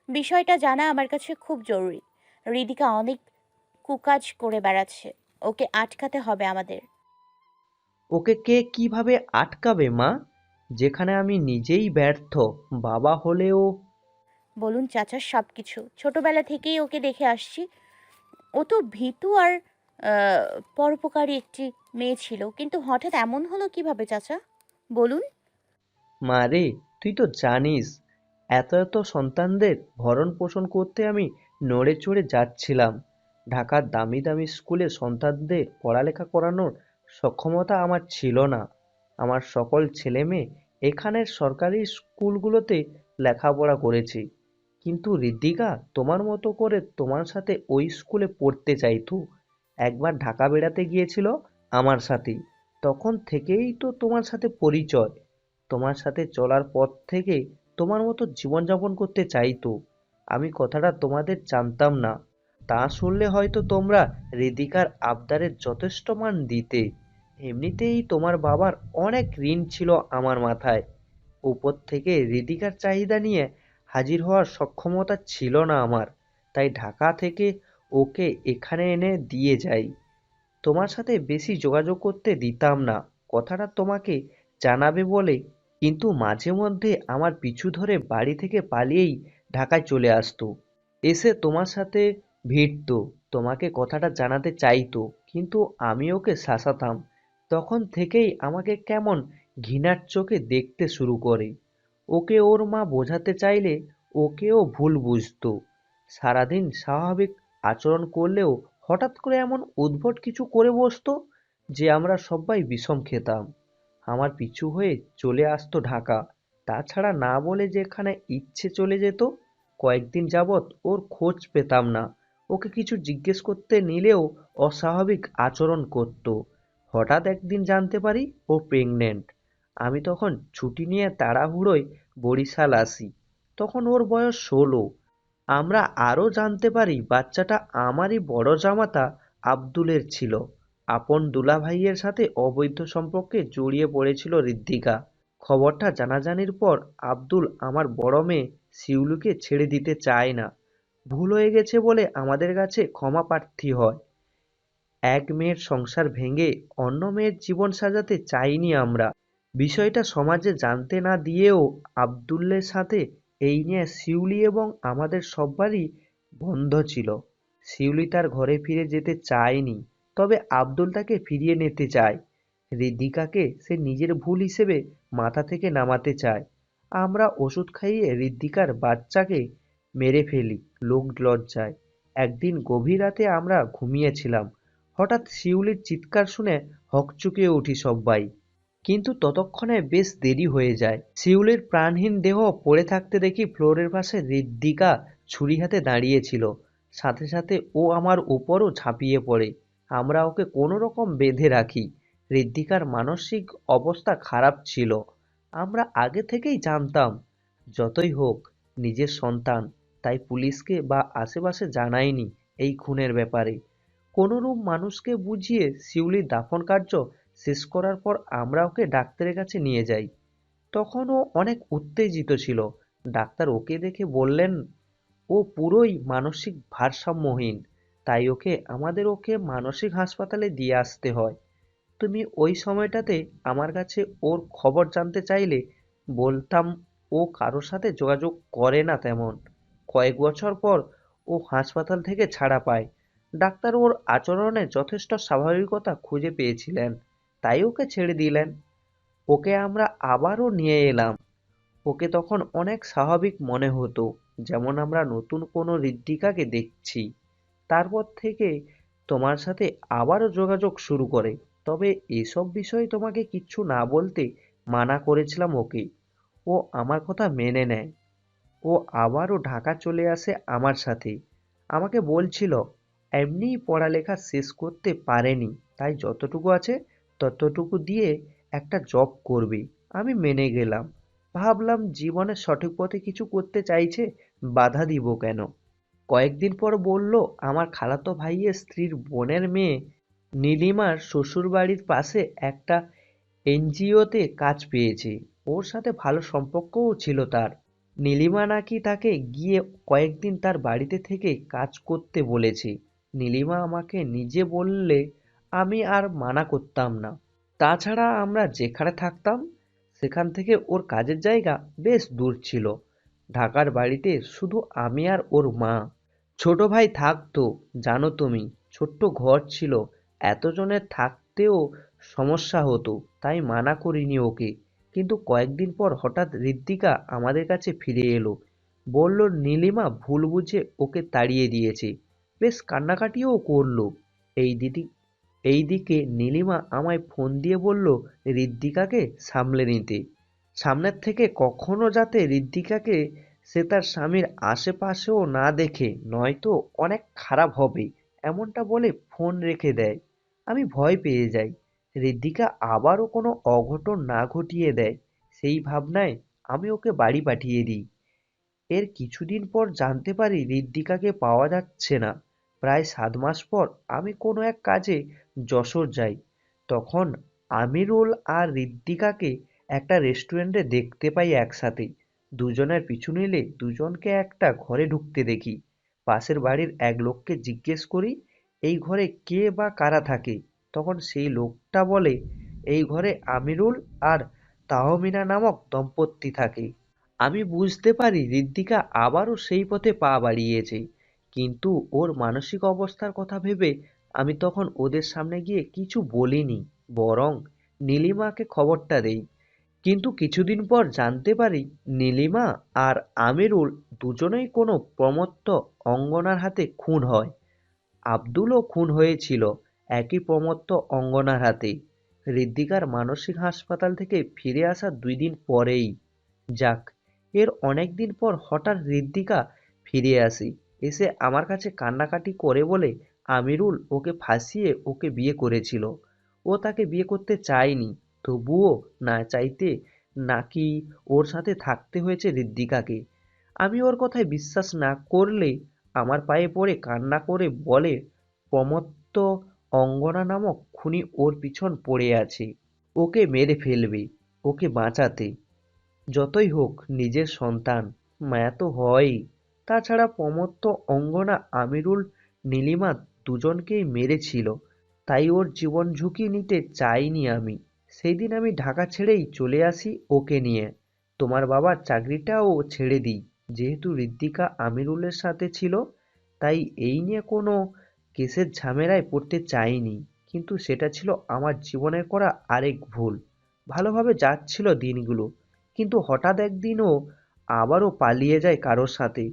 বিষয়টা জানা আমার কাছে খুব জরুরি। রিদিকা অনেক কুকাজ করে বেড়াচ্ছে, ওকে আটকাতে হবে আমাদের। ওকে কে কিভাবে আটকাবে মা? যেখানে আমি নিজেই ব্যর্থ বাবা হলেও। বলুন চাচা সব কিছু। ছোটবেলা থেকেই ওকে দেখে আসছি। ও তো ভীতু আর পরোপকারী একটি মেয়ে ছিল, কিন্তু হঠাৎ এমন হলো কিভাবে চাচা বলুন। মা রে, তুই তো জানিস এত এত সন্তানদের ভরণ পোষণ করতে আমি নড়ে চড়ে যাচ্ছিলাম। ঢাকার দামি দামি স্কুলে সন্তানদের পড়ালেখা করানোর সক্ষমতা আমার ছিল না। আমার সকল ছেলে মেয়ে এখানের সরকারি স্কুলগুলোতে লেখাপড়া করেছে, কিন্তু ঋদ্ধিকা তোমার মতো করে তোমার সাথে ওই স্কুলে পড়তে চাইতো। একবার ঢাকা বেড়াতে গিয়েছিল আমার সাথে, তখন থেকেই তো তোমার সাথে পরিচয়। তোমার সাথে চলার পর থেকে তোমার মতো জীবনযাপন করতে চাইতো। আমি কথাটা তোমাদের জানতাম না, তা শুনলে হয়তো তোমরা ঋদিকার আবদারের যথেষ্ট মান দিতে। এমনিতেই তোমার বাবার অনেক ঋণ ছিল আমার মাথায়, উপর থেকে ঋদিকার চাহিদা নিয়ে হাজির হওয়ার সক্ষমতা ছিল না আমার, তাই ঢাকা থেকে ওকে এখানে এনে দিয়ে যাই। তোমার সাথে বেশি যোগাযোগ করতে দিতাম না, কথাটা তোমাকে জানাবে বলে। কিন্তু মাঝে মধ্যে আমার পিছু ধরে বাড়ি থেকে পালিয়েই ঢাকায় চলে আসতো, এসে তোমার সাথে ভিড়তো, তোমাকে কথাটা জানাতে চাইতো, কিন্তু আমি ওকে শাসাতাম। তখন থেকেই আমাকে কেমন ঘৃণার চোখে দেখতে শুরু করে। ওকে ওর মা বোঝাতে চাইলে ওকেও ভুল বুঝতো। সারাদিন স্বাভাবিক আচরণ করলেও হঠাৎ করে এমন উদ্ভট কিছু করে বসতো যে আমরা সবাই বিষম খেতাম। আমার পিছু হয়ে চলে আসতো ঢাকা, তাছাড়া না বলে যেখানে ইচ্ছে চলে যেত। কয়েকদিন যাবৎ ওর খোঁজ পেতাম না, ওকে কিছু জিজ্ঞেস করতে নিলেও অস্বাভাবিক আচরণ করত। হঠাৎ একদিন জানতে পারি ও প্রেগনেন্ট। আমি তখন ছুটি নিয়ে তাড়াহুড়োয় বরিশাল আসি, তখন ওর বয়স 16। আমরা আরও জানতে পারি বাচ্চাটা আমারই বড় জামাতা আব্দুলের ছিল। আপন দুলাভাইয়ের সাথে অবৈধ সম্পর্কে জড়িয়ে পড়েছিল ঋদ্ধিকা। খবরটা জানাজানির পর আব্দুল আমার বড় মেয়ে শিউলিকে ছেড়ে দিতে চায় না। ভুল হয়ে গেছে বলে আমাদের কাছে ক্ষমা প্রার্থী হয়। এক মেয়ের সংসার ভেঙে অন্য মেয়ের জীবন সাজাতে চাইনি আমরা। বিষয়টা সমাজে জানতে না দিয়েও আব্দুলের সাথে এই নিয়ে শিউলি এবং আমাদের সব্বারই বন্ধ ছিল। শিউলি তার ঘরে ফিরে যেতে চায়নি, তবে আব্দুল তাকে ফিরিয়ে নিতে চায়। ঋদ্ধিকাকে সে নিজের ভুল হিসেবে মাথা থেকে নামাতে চায়। আমরা ওষুধ খাইয়ে ঋদ্ধিকার বাচ্চাকে মেরে ফেলি লোক লজ্জায়। একদিন গভীর রাতে আমরা ঘুমিয়েছিলাম, হঠাৎ শিউলির চিৎকার শুনে হকচকিয়ে উঠি সবাই, কিন্তু ততক্ষণে বেশ দেরি হয়ে যায়। শিউলির প্রাণহীন দেহ পড়ে থাকতে দেখি ফ্লোরের পাশে ঋদ্ধিকা ছুরি হাতে দাঁড়িয়েছিল। সাথে সাথে ও আমার উপরও ঝাঁপিয়ে পড়ে। আমরা ওকে কোনো রকম বেঁধে রাখি। ঋদ্ধিকার মানসিক অবস্থা খারাপ ছিল, আমরা আগে থেকেই জানতাম। যতই হোক নিজের সন্তান, তাই পুলিশকে বা আশেপাশে জানাইনি এই খুনের ব্যাপারে। কোনোরূপ মানুষকে বুঝিয়ে শিউলির দাফন কার্য শেষ করার পর আমরা ওকে ডাক্তারের কাছে নিয়ে যাই। তখন ও অনেক উত্তেজিত ছিল। ডাক্তার ওকে দেখে বললেন ও পুরোই মানসিক ভারসাম্যহীন, তাই ওকে মানসিক হাসপাতালে দিয়ে আসতে হয়। তুমি ওই সময়টাতে আমার কাছে ওর খবর জানতে চাইলে বলতাম ও কারোর সাথে যোগাযোগ করে না তেমন। কয়েক বছর পর ও হাসপাতাল থেকে ছাড়া পায়। ডাক্তার ওর আচরণে যথেষ্ট স্বাভাবিকতা খুঁজে পেয়েছিলেন, তাই ওকে ছেড়ে দিলেন। ওকে আমরা আবারও নিয়ে এলাম। ওকে তখন অনেক স্বাভাবিক মনে হতো, যেমন আমরা নতুন কোনো ঋদ্ধিকাকে দেখছি। তারপর থেকে তোমার সাথে আবারও যোগাযোগ শুরু করে, তবে এসব বিষয়ে তোমাকে কিচ্ছু না বলতে মানা করেছিলাম ওকে। ও আমার কথা মেনে নেয়। ও আবারও ঢাকা চলে আসে আমার সাথে। আমাকে বলছিল এমনিই পড়ালেখা শেষ করতে পারেনি, তাই যতটুকু আছে ততটুকু দিয়ে একটা জব করবে। আমি মেনে গেলাম। ভাবলাম জীবনের সঠিক পথে কিছু করতে চাইছে, বাধা দিব কেন। কয়েকদিন পর বলল আমার খালাতো ভাইয়ের স্ত্রীর বোনের মেয়ে নীলিমার শ্বশুরবাড়ির পাশে একটা এনজিওতে কাজ পেয়েছে। ওর সাথে ভালো সম্পর্কও ছিল তার। নীলিমা নাকি তাকে গিয়ে কয়েকদিন তার বাড়িতে থেকে কাজ করতে বলেছে। নীলিমা আমাকে নিজে বললে আমি আর মানা করতাম না। তাছাড়া আমরা যেখানে থাকতাম সেখান থেকে ওর কাজের জায়গা বেশ দূর ছিল। ঢাকার বাড়িতে শুধু আমি আর ওর মা। ছোট ভাই থাকতো, জানো তুমি, ছোট্ট ঘর ছিল, এতজনের থাকতেও সমস্যা হতো, তাই মানা করিনি ওকে। কিন্তু কয়েকদিন পর হঠাৎ ঋদ্ধিকা আমাদের কাছে ফিরে এলো। বলল নীলিমা ভুল বুঝে ওকে তাড়িয়ে দিয়েছে। বেশ কান্নাকাটিও করলো। এইদিকে নীলিমা আমায় ফোন দিয়ে বলল ঋদ্ধিকাকে সামলে নিতে, সামনের থেকে কখনো যাতে ঋদ্ধিকাকে সে তার স্বামীর আশেপাশেও না দেখে, নয়তো অনেক খারাপ হবে, এমনটা বলে ফোন রেখে দেয়। আমি ভয় পেয়ে যাই ঋদ্ধিকা আবারও কোনো অঘটন না ঘটিয়ে দেয়, সেই ভাবনায় আমি ওকে বাড়ি পাঠিয়ে দিই। এর কিছুদিন পর জানতে পারি ঋদ্ধিকাকে পাওয়া যাচ্ছে না। প্রায় 7 মাস পর আমি কোনো এক কাজে যশোর যাই। তখন আমিরুল আর ঋদ্ধিকাকে একটা রেস্টুরেন্টে দেখতে পাই একসাথে। দুজনের পিছু নিলে দুজনকে একটা ঘরে ঢুকতে দেখি। পাশের বাড়ির এক লোককে জিজ্ঞেস করি এই ঘরে কে বা কারা থাকে। তখন সেই লোকটা বলে এই ঘরে আমিরুল আর তাহমিনা নামক দম্পতি থাকে। আমি বুঝতে পারি ঋদ্ধিকা আবারও সেই পথে পা বাড়িয়েছে, কিন্তু ওর মানসিক অবস্থার কথা ভেবে আমি তখন ওদের সামনে গিয়ে কিছু বলিনি, বরং নীলিমাকে খবরটা দেই। কিন্তু কিছুদিন পর জানতে পারি নীলিমা আর আমিরুল দুজনেই কোনো প্রমত্ত অঙ্গনার হাতে খুন হয়। আব্দুলও খুন হয়েছিল একই প্রমত্ত অঙ্গনার হাতে। ঋদ্ধিকার মানসিক হাসপাতাল থেকে ফিরে আসার 2 দিন পরেই। যাক, এর অনেক দিন পর হঠাৎ ঋদ্ধিকা ফিরে আসে। এসে আমার কাছে কান্নাকাটি করে বলে আমিরুল ওকে ফাঁসিয়ে ওকে বিয়ে করেছিল। ও তাকে বিয়ে করতে চায়নি, তবুও না চাইতে নাকি ওর সাথে থাকতে হয়েছে ঋদ্ধিকাকে। আমি ওর কথায় বিশ্বাস না করলে আমার পায়ে পড়ে কান্না করে বলে প্রমত্ত অঙ্গনা নামক খুনি ওর পিছন পড়ে আছে, ওকে মেরে ফেলবে ওকে বাঁচাতে। যতই হোক নিজের সন্তান, মায়া তো হয়ই। তাছাড়া প্রমত্ত অঙ্গনা আমিরুল নীলিমা দুজনকেই মেরেছিল, তাই ওর জীবন ঝুঁকি নিতে চাইনি আমি। সেই দিন আমি ঢাকা ছেড়েই চলে আসি ওকে নিয়ে। তোমার বাবার চাকরিটাও ছেড়ে দিই, যেহেতু ঋদ্ধিকা আমিরুলের সাথে ছিল, তাই এই নিয়ে কোনো কেসের ঝামেলায় পড়তে চাইনি। কিন্তু সেটা ছিল আমার জীবনের করা আরেক ভুল। ভালোভাবে যাচ্ছিল দিনগুলো, কিন্তু হঠাৎ একদিনও আবারও পালিয়ে যায় কারোর সাথে।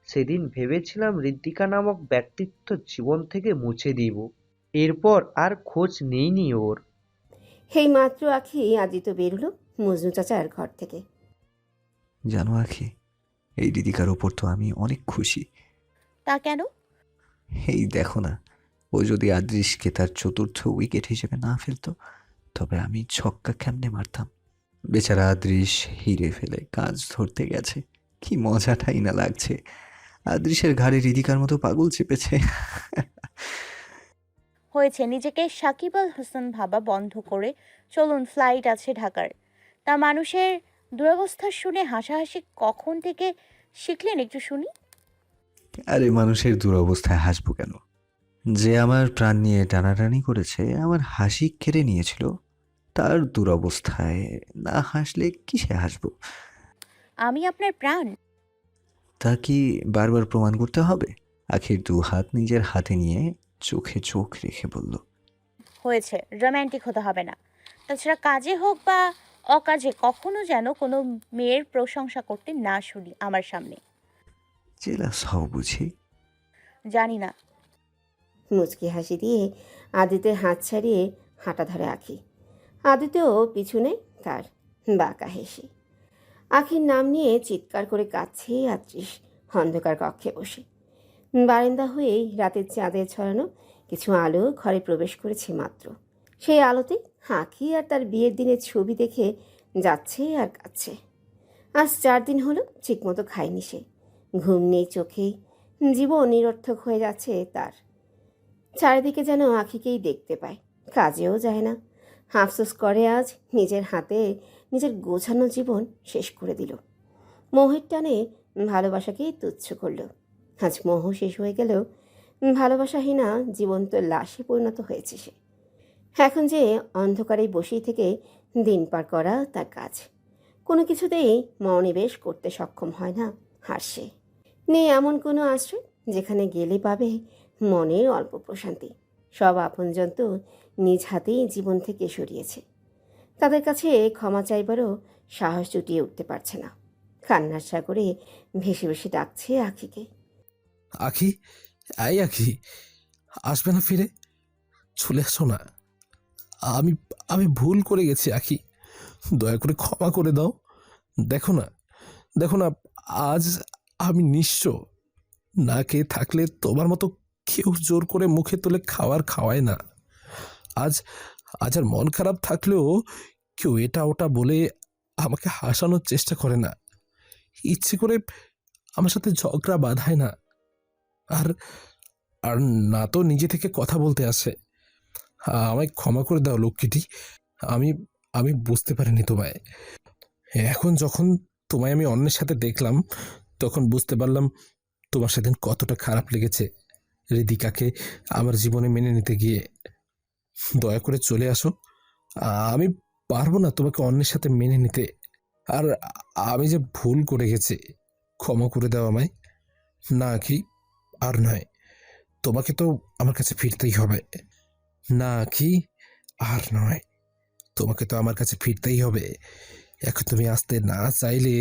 সেদিন ভেবেছিলাম ঋদ্ধিকা নামক ব্যক্তিত্ব জীবন থেকে মুছে দিব, এরপর আর খোঁজ নেইনি ওর। এই মাত্র আখি আদিত্য বেরোলো মজনু চাচার ঘর থেকে। জানো আখি, এই দিদিকার ওপর তো আমি অনেক খুশি। তা কেন? এই দেখো না, ও যদি আদৃশকে তার চতুর্থ উইকেট হিসেবে না ফেলতো, তবে আমি ছক্কা কেমনে মারতাম। বেচারা আদৃশ হিরে ফেলে কাজ ধরতে গেছে, কি মজাটাই না লাগছে। আদৃশের ঘাড়ে হৃদিকার মতো পাগল চেপেছে। হয়েছে, নিজেকে সাকিব আল হাসান ভাবা বন্ধ করে চলুন, ফ্লাইট আছে ঢাকার। তা মানুষের দুরবস্থা শুনে হাসাহাসি কখন থেকে শিখলেন একটু শুনি। আরে মানুষের দুরবস্থায় হাসবো কেন? যে আমার প্রাণ নিয়ে টানাটানি করেছে, আমার হাসি কেড়ে নিয়েছিল, তার দুরবস্থায় না হাসলে কিসে হাসবো? আমি আপনার প্রাণ। তা কি বারবার প্রমাণ করতে হবে? আখির দু হাত নিজের হাতে নিয়ে চোখে চোখ রেখে বলল, হয়েছে, রোম্যান্টিক হতে হবে না। তাছাড়া কাজে হোক বা অকাজে কখনো যেন কোনো মেয়ের প্রশংসা করতে না শুনি আমার সামনে। জেলাস হও বুঝি? জানি না। মুচকি হাসি দিয়ে আদিত্যের হাত ছাড়িয়ে হাঁটা ধরে আঁখি। আদিত্যও পিছনে তার বাঁকা হেসে। আখির নাম নিয়ে চিৎকার করে কাঁদছে আদৃশ অন্ধকার কক্ষে বসে। বারান্দা হয়েই রাতের চাঁদের ছড়ানো কিছু আলো ঘরে প্রবেশ করেছে মাত্র। সেই আলোতে আঁখি আর তার বিয়ের দিনের ছবি দেখে যাচ্ছে আর কাঁদছে। আজ 4 দিন হলো ঠিকমতো খায়নি সে, ঘুম নেই চোখে, জীবন নিরর্থক হয়ে যাচ্ছে তার। চারিদিকে যেন আঁখিকেই দেখতে পায়, কাজেও যায় না। আফসোস করে আজ নিজের হাতে নিজের গোছানো জীবন শেষ করে দিল। মোহের টানে ভালোবাসাকেই তুচ্ছ করল। আজ মোহ শেষ হয়ে গেলেও ভালোবাসাহীনা জীবন্ত লাশে পরিণত হয়েছে সে। এখন যে অন্ধকারে বসেই থেকে দিন পার করা তার কাজ, কোনো কিছুতেই মনোনিবেশ করতে সক্ষম হয় না আর সে। নেই এমন কোনো আশ্রয় যেখানে গেলে পাবে মনের অল্প প্রশান্তি। সব আপনজন তো নিজ হাতেই জীবন থেকে সরিয়েছে, তাদের কাছে ক্ষমা চাইবারও সাহস জুটিয়ে উঠতে পারছে না। কান্নার সাগরে ভেসে ভেসে ডাকছে আখিকে। আখি, এই আখি, আসবে না ফিরে? চলে আসো না। আমি আমি ভুল করে গেছি আখি, দয়া করে ক্ষমা করে দাও। দেখো না, দেখো না, আজ আমি নিঃস্ব। না খেয়ে থাকলে তোমার মতো কেউ জোর করে মুখে তুলে খাওয়ায় না। আজ আজ আর মন খারাপ থাকলেও কেউ এটা ওটা বলে আমাকে হাসানোর চেষ্টা করে না, ইচ্ছে করে আমার সাথে ঝগড়া বাঁধায় না, আর আর না তো নিজে থেকে কথা বলতে আসে। আমায় ক্ষমা করে দাও লক্ষ্মীটি, আমি আমি বুঝতে পারিনি তোমায়। এখন যখন তোমায় আমি অন্যের সাথে দেখলাম, তখন বুঝতে পারলাম তোমার সেদিন কতটা খারাপ লেগেছে হৃদিকাকে আমার জীবনে মেনে নিতে গিয়ে। দয়া করে চলে আসো, আমি পারবো না তোমাকে অন্যের সাথে মেনে নিতে। আর আমি যে ভুল করে গেছি, ক্ষমা করে দাও আমায়। না কি আর নয়, তোমাকে তো আমার কাছে ফিরতেই হবে। না কি আর নয়, তোমাকে তো আমার কাছে ফিরতেই হবে। এখন তুমি আসতে না চাইলে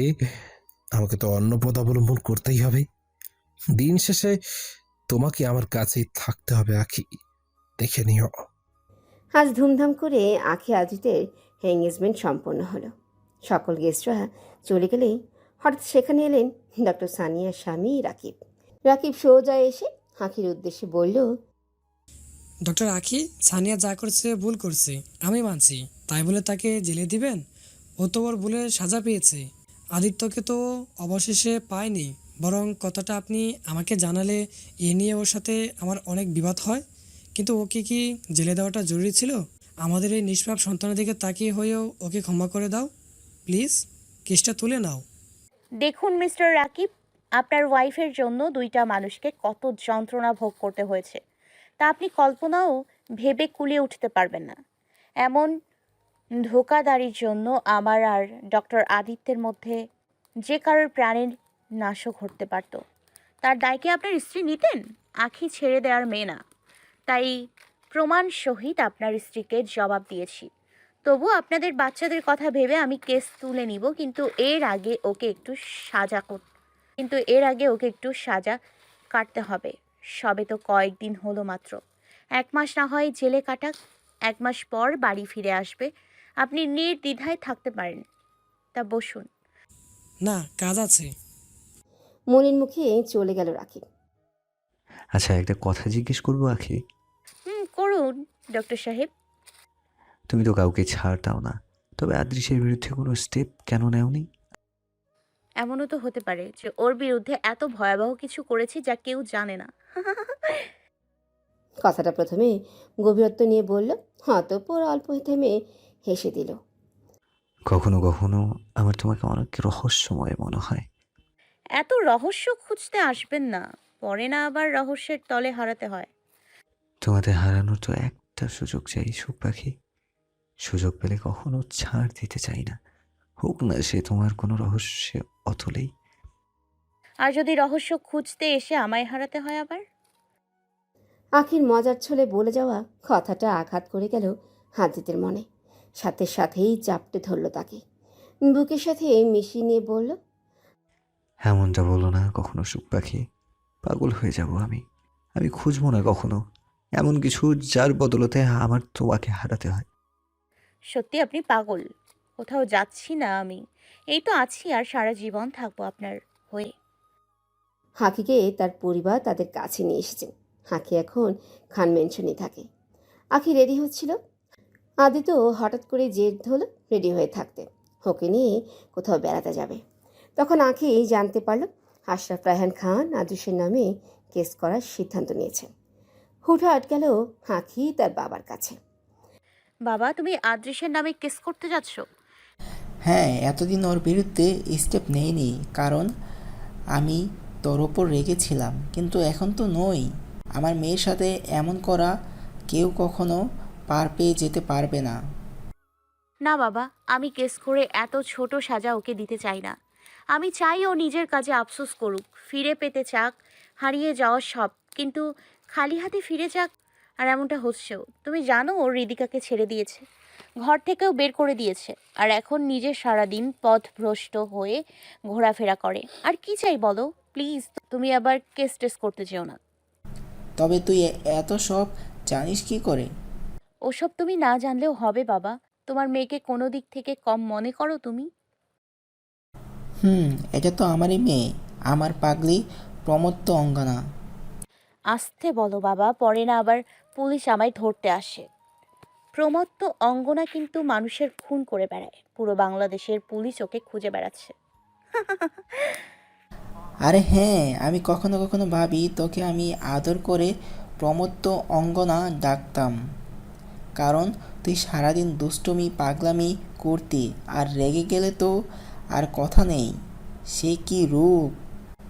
আমাকে তো অন্য পথ অবলম্বন করতেই হবে। দিন শেষে তোমাকে আমার কাছেই থাকতে হবে আখি, দেখে নিও। আজ ধুমধাম করে আখি আজিতের এঙ্গেজমেন্ট সম্পন্ন হলো। সকল গেস্টরা চলে গেলেই হঠাৎ সেখানে এলেন ডক্টর সানিয়ার স্বামী রাকিব। রাকিব সোজা এসে আখির উদ্দেশ্যে বলল, ডক্টর আখি, সানিয়া যা করছে ভুল করছে, আমি মানছি। তাই বলে তাকে জেলে দিবেন? ও তো ওর ভুলের সাজা পেয়েছে। আদিত্যকে তো অবশেষে পায়নি, বরং কথাটা আপনি আমাকে জানালে এ নিয়ে ওর সাথে আমার অনেক বিবাদ হয়। কিন্তু ওকে কি জেলে দেওয়াটা জরুরি ছিল? আমাদের এই নিষ্পাপ সন্তানের দিকে তাকিয়ে হয়েও ওকে ক্ষমা করে দাও প্লিজ, কেসটা তুলে নাও। দেখুন মিস্টার রাকিব, আপনার ওয়াইফের জন্য 2টা মানুষকে কত যন্ত্রণা ভোগ করতে হয়েছে তা আপনি কল্পনাও ভেবে কুলিয়ে উঠতে পারবেন না। এমন ধোঁকাদারির জন্য আমার আর ডক্টর আদিত্যের মধ্যে যে কারোর প্রাণের নাশও ঘটতে পারত, তার দায়কে আপনার স্ত্রী নিতেন? আখি ছেড়ে দেওয়ার মেয়ে না, তাই প্রমাণ সহিত আপনার স্ত্রীকে জবাব দিয়েছি। তবু আপনাদের বাচ্চাদের কথা ভেবে আমি কেস তুলে নিব, কিন্তু এর আগে ওকে একটু সাজা কাটতে হবে। সবে তো কয়েকদিন হলো মাত্র, 1 মাস না হয় জেলে কাটাক, 1 মাস পর বাড়ি ফিরে আসবে। আপনি নির্দ্বিধায় থাকতে পারেন। তা বসুন। না, কাজ আছে। মলিন মুখে চলে গেল রাকিব। আচ্ছা, একটা কথা জিজ্ঞেস করবো আখি? ডক্টর সাহেব। তুমি তো কাউকে ছাড় দাও না, তবে আদৃশের বিরুদ্ধে কোনো স্টেপ কেন নেওনি? এমনও তো হতে পারে যে ওর বিরুদ্ধে এত ভয়াবহ কিছু করেছি যা কেউ জানে না। কথাটা প্রথমে গভীরত্ব নিয়ে বলল, অতঃপর অল্প থেমে হেসে দিল। কখনো কখনো আমার তোমাকে অনেক রহস্যময় মনে হয়। এত রহস্য খুঁজতে আসবেন না, পরে না আবার রহস্যের তলে হারাতে হয়। তোমাদের হারানোর তো একটা সুযোগ চাই সুখ পাখি। সুযোগ পেলে কখনো ছাড় দিতে চাই না, হোক না সে তোমার কোনো রহস্যে অতলেই। আর যদি রহস্য খুঁজতে এসে আমায় হারাতে হয় আবার? আখির মজার ছলে বলে যাওয়া কথাটা আঘাত করে গেল হাদিতের মনে। সাথে সাথেই চাপটে ধরল তাকে, বুকের সাথে মিশিয়ে নিয়ে বলল, এমনটা বলো না কখনো সুখ পাখি, পাগল হয়ে যাব আমি। আমি খুঁজবো না কখনো এমন কিছু যার বদলতে আমার তোমাকে হারাতে হয়। সত্যি আপনি পাগল। কোথাও যাচ্ছি না আমি, এই তো আছি আর সারা জীবন থাকবো আপনার হয়ে। হাকিকে তার পরিবার তাদের কাছে নিয়ে এসেছেন। হাকি এখন খান মেনশনে থাকে। আখি রেডি হচ্ছিল, আদিত্য হঠাৎ করে জেদ ধরল রেডি হয়ে থাকতে, ওকে নিয়ে কোথাও বেড়াতে যাবে। তখন আখি জানতে পারল আশরাফ রায়হান খান আদৃশের নামে কেস করার সিদ্ধান্ত নিয়েছেন। হুটহাট গেল আখি তার বাবার কাছে। বাবা, তুমি আদৃশের নামে কেস করতে যাচ্ছ? হ্যাঁ, এতদিন ওর বিরুদ্ধে স্টেপ নেইনি কারণ আমি তোর ওপর রেগেছিলাম, কিন্তু এখন তো নই। আমার মেয়ের সাথে এমন করা কেউ কখনো পার পেয়ে যেতে পারবে না। না বাবা, আমি কেস করে এত ছোট সাজা ওকে দিতে চাই না। আমি চাই ও নিজের কাজে আফসোস করুক, ফিরে পেতে চাক হারিয়ে যাওয়া সব, কিন্তু খালি হাতে ফিরে যাক। আর এমনটা হচ্ছেও। তুমি জানো ও হৃদিকাকে ছেড়ে দিয়েছে, ঘর থেকেও বের করে দিয়েছে, আর এখন নিজে সারাদিন পথভ্রষ্ট হয়ে ঘোরাফেরা করে। আর কি চাই বলো? প্লিজ তুমি আবার কেস টেস করতে চেও না। তবে তুই এত সব জানিস কি করে? ওসব তুমি না জানলেও হবে বাবা। তোমার মেয়েকে কোনো দিক থেকে কম মনে করো তুমি? এটা তো আমারই মেয়ে, আমার পাগলি প্রমত্ত অঙ্গনা। আস্তে বলো বাবা, পরে না আবার পুলিশ আমায় ধরতে আসে। প্রমত্ত অঙ্গনা কিন্তু মানুষের খুন করে বেড়ায়, পুরো বাংলাদেশের পুলিশ ওকে খুঁজে বেড়াচ্ছে। আরে হ্যাঁ, আমি কখনো কখনো ভাবি তোকে আমি আদর করে প্রমত্ত অঙ্গনা ডাকতাম, কারণ তুই সারাদিন দুষ্টুমি পাগলামি করতি, আর রেগে গেলে তো আর কথা নেই। সে কি রূপ,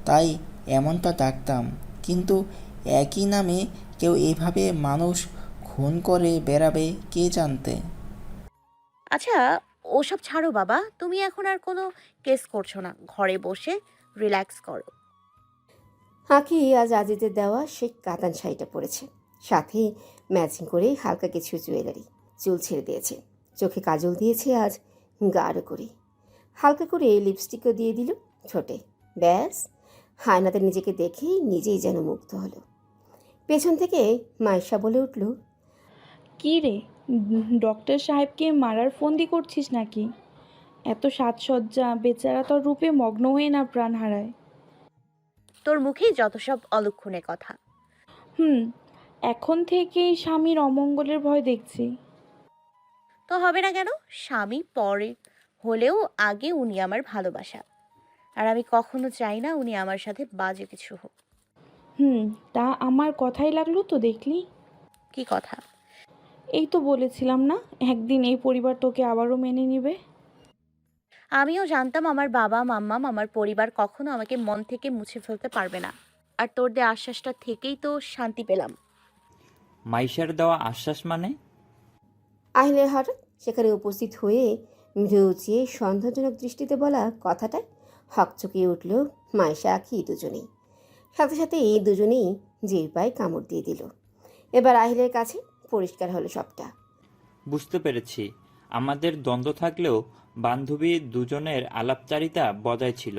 তাই এমনটা ডাকতাম। কিন্তু একই নামে কেউ এভাবে মানুষ খুন করে বেড়াবে কে জানতে। আচ্ছা, ওসব ছাড়ো বাবা, তুমি এখন আর কোনো কেস করছো না, ঘরে বসে রিল্যাক্স করো। আখি আজ আজিদের দেওয়া সেই কাতান শাড়িটা পরেছে, সাথে ম্যাচিং করে হালকা কিছু জুয়েলারি। চুল ছেড়ে দিয়েছে, চোখে কাজল দিয়েছে আজ গাঢ় করে, হালকা করে লিপস্টিকও দিয়ে দিল ঠোঁটে। ব্যাস, হায়নাতে নিজেকে দেখেই নিজেই যেন মুগ্ধ হলো। পেছন থেকে মাইশা বলে উঠল, কি রে, ডক্টর সাহেবকে মারার ফন্দি করছিস নাকি? এত সাজসজ্জা, বেচারা তোর রূপে মগ্ন হয়ে না প্রাণ হারায়। তোর মুখেই যত সব অলক্ষণে কথা। এখন থেকেই স্বামীর অমঙ্গলের ভয় দেখছি। তো হবে না কেন? স্বামী পরে হলেও আগে উনি আমার ভালোবাসা, আর আমি কখনো চাই না উনি আমার সাথে বাজে কিছু হোক। তা আমার কথাই লাগলো তো দেখলি। কি কথা? এই তো বলেছিলাম না, একদিন এই পরিবার তোকে আবারও মেনে নেবে। আমিও জানতাম আমার বাবা মাম্মাম আমার পরিবার কখনো আমাকে মন থেকে মুছে ফেলতে পারবে না, আর তোর দেওয়া আশ্বাসটা থেকেই তো শান্তি পেলাম। মাইশার দেওয়া আশ্বাস মানে? আহিনের হঠাৎ সেখানে উপস্থিত হয়ে মৃদু উঁচিয়ে সন্দেহজনক দৃষ্টিতে বলা কথাটায় হকচকিয়ে উঠল মাইশা আখি দুজনেই। সাথে সাথে এই দুজনেই জিভ পায়ে কামড় দিয়ে দিল। এবার আহিলের কাছে পরিষ্কার হলো সবটা। বুঝতে পেরেছি, আমাদের দ্বন্দ্ব থাকলেও বান্ধবী দুজনের আলাপচারিতা বজায় ছিল।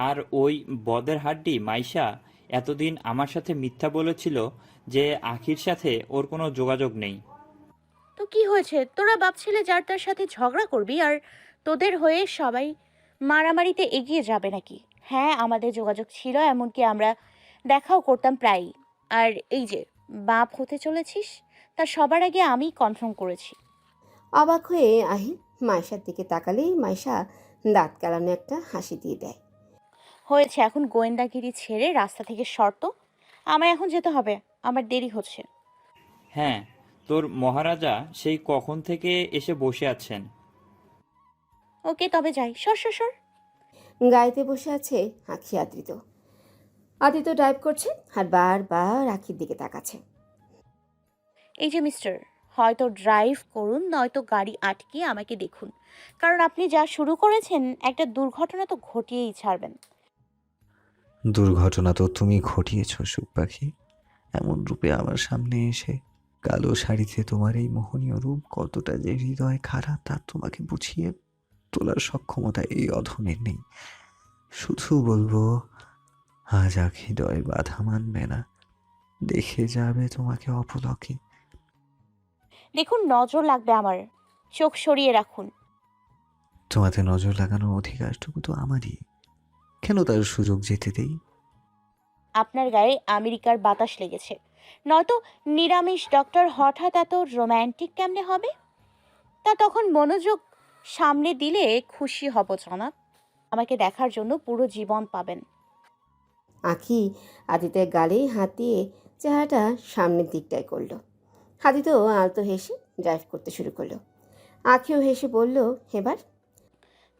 আর ওই বদের হাড্ডি মাইশা এতদিন আমার সাথে মিথ্যা বলেছিল যে আখির সাথে ওর কোনো যোগাযোগ নেই। তো কি হয়েছে? তোরা ভাবছিলে যার তার সাথে ঝগড়া করবি আর তোদের হয়ে সবাই মারামারিতে এগিয়ে যাবে নাকি? হ্যাঁ, আমাদের যোগাযোগ ছিল, এমনকি আমরা দেখাও করতাম প্রায়ই। আর এই যে বাপ হতে চলেছিস, তা সবার আগে আমি কনফার্ম করেছি। অবাক হয়ে আহির মাইশার দিকে তাকালেই মাইশা দাঁত কালানো একটা হাসি দিয়ে দেয়। হয়েছে, এখন গোয়েন্দাগিরি ছেড়ে রাস্তা থেকে শর্ত। আমায় এখন যেতে হবে, আমার দেরি হচ্ছে। হ্যাঁ, তোর মহারাজা সেই কখন থেকে এসে বসে আছেন। ওকে তবে যাই, সর সর সর। গাড়িতে বসে আছে আখি আদ্রিত। আদ্রিত ড্রাইভ করছে আর বারবার আখির দিকে তাকাচ্ছে। এই যে মিস্টার, হয়তো ড্রাইভ করুন নয়তো গাড়ি আটকিয়ে আমাকে দেখুন, কারণ আপনি যা শুরু করেছেন একটা দুর্ঘটনা তো ঘটিয়েই ছাড়বেন। দুর্ঘটনা তো তুমি ঘটিয়েছ সুখ পাখি। এমন রূপে আমার সামনে এসে কালো শাড়িতে তোমার এই মোহনীয় রূপ কতটা যে হৃদয় খারাপ তা তোমাকে বুঝিয়ে তোলার সক্ষমতা এই অধমের নেই। শুধু বলবো, আজ হৃদয় বাধা মানবে না, দেখে যাবে তোমাকে অপলকে। দেখুন, নজর লাগবে আমার, চোখ সরিয়ে রাখুন। তোমাতে নজর লাগানোর অধিকারটুকু তো আমারই, কেন তার সুযোগ যেতে দেই? আপনার গায়ে আমেরিকার বাতাস লেগেছে, নয়তো নিরামিষ ডক্টর হঠাৎ এত রোম্যান্টিক কেমনে হবে? তা তখন মনোযোগ সামনে দিলে খুশি হব জনাব। আমাকে দেখার জন্য পুরো জীবন পাবেন। আখি আদিতের গালে হাত দিয়ে চেহারাটা সামনের দিকটায় করলো। আদিত আলতো হেসে ড্রাইভ করতে শুরু করলো। আখিও হেসে বলল, এবার?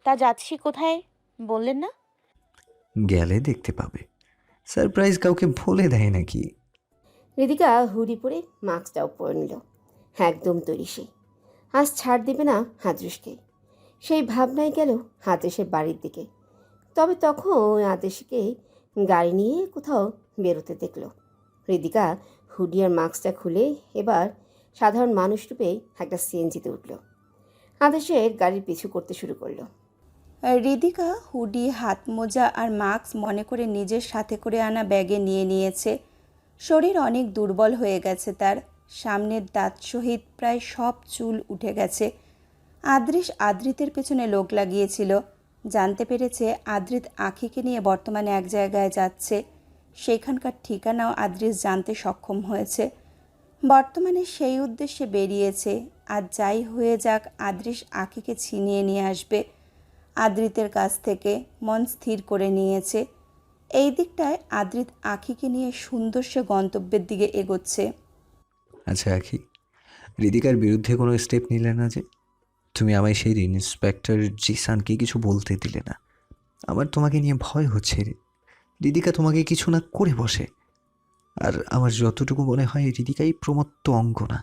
তা যাচ্ছি কোথায় বললেন না? গেলে দেখতে পাবে। সারপ্রাইজ কাউকে বলে দেয় নাকি? রিদিকা হুডি পরে মাস্কটাও পরে নিল। একদম তৈরি সে, আজ ছাড় দেবে না হাদৃশকে। সেই ভাবনায় গেল হাদৃশের বাড়ির দিকে। তবে তখন আদেশকে গাড়ি নিয়ে কোথাও বেরোতে দেখল। রিদিকা হুডি আর মাস্কটা খুলে এবার সাধারণ মানুষ রূপে একটা সিএনজিতে উঠল। আদেশের গাড়ির পিছু করতে শুরু করলো। রিদিকা হুডি, হাত মোজা আর মাস্ক মনে করে নিজের সাথে করে আনা ব্যাগে নিয়ে নিয়েছে। শরীর অনেক দুর্বল হয়ে গেছে তার, সামনের দাঁত সহিত প্রায় সব চুল উঠে গেছে। আদ্রিস আদ্রিতের পেছনে লোক লাগিয়েছিল, জানতে পেরেছে আদ্রিত আখিকে নিয়ে বর্তমানে এক জায়গায় যাচ্ছে। সেখানকার ঠিকানাও আদ্রিস জানতে সক্ষম হয়েছে। বর্তমানে সেই উদ্দেশ্যে বেরিয়েছে। আর যাই হয়ে যাক, আদ্রিস আখিকে ছিনিয়ে নিয়ে আসবে। আদ্রিতের কাছ থেকে মন স্থির করে নিয়েছে। এই দিকটায় আদ্রিত আখিকে নিয়ে সুন্দর সে গন্তব্যের দিকে এগোচ্ছে। আচ্ছা আখি, রিদিকার বিরুদ্ধে কোনো স্টেপ নিলে না যে? তুমি আমায় সেই দিন ইন্সপেক্টর জিসানকে কিছু বলতে দিলে না। আমার তোমাকে নিয়ে ভয় হচ্ছে রে। রিদিকা তোমাকে কিছু না করে বসে। আর আমার যতটুকু মনে হয় রিদিকাই প্রমত্ত অঙ্গ না।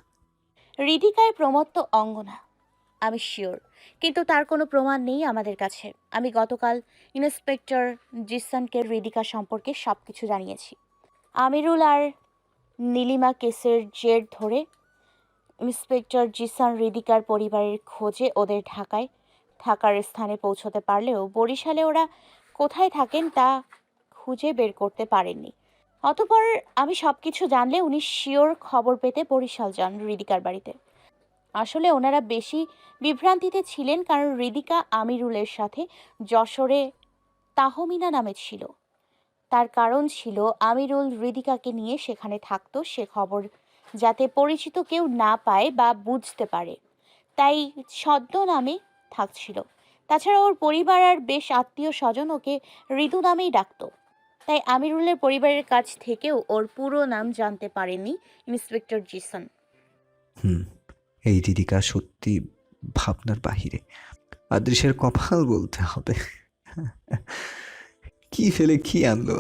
হৃদিকায় প্রমত্ত অঙ্গ না, আমি শিওর, কিন্তু তার কোনো প্রমাণ নেই আমাদের কাছে। আমি গতকাল ইন্সপেক্টর জিসানকে হৃদিকা সম্পর্কে সব কিছু জানিয়েছি। আমিরুল আর নীলিমা কেসের জের ধরে ইন্সপেক্টর জিসান হৃদিকার পরিবারের খোঁজে ওদের ঢাকায় থাকার স্থানে পৌঁছতে পারলেও বরিশালে ওরা কোথায় থাকেন তা খুঁজে বের করতে পারেননি। অতঃপর আমি সব কিছু জানলে উনি শিওর খবর পেতে বরিশাল যান হৃদিকার বাড়িতে। আসলে ওনারা বেশি বিভ্রান্তিতে ছিলেন, কারণ হৃদিকা আমিরুলের সাথে যশোরে তাহমিনা নামে ছিল। তার কারণ ছিল আমিরুল হৃদিকাকে নিয়ে সেখানে থাকতো, সে খবর যাতে পরিচিত কেউ না পায় বা বুঝতে পারে, তাই ছদ্ম নামে থাকছিল। তাছাড়া ওর পরিবার আর বেশ আত্মীয় স্বজন ওকে ঋতু নামেই ডাকতো, তাই আমিরুলের পরিবারের কাছ থেকেও ওর পুরো নাম জানতে পারেনি ইন্সপেক্টর জিসান। এই রিদিকা সত্যি ভাবনার বাহিরে। আদৃশের কপাল বলতে হবে। কি ফেলে কি আনলো?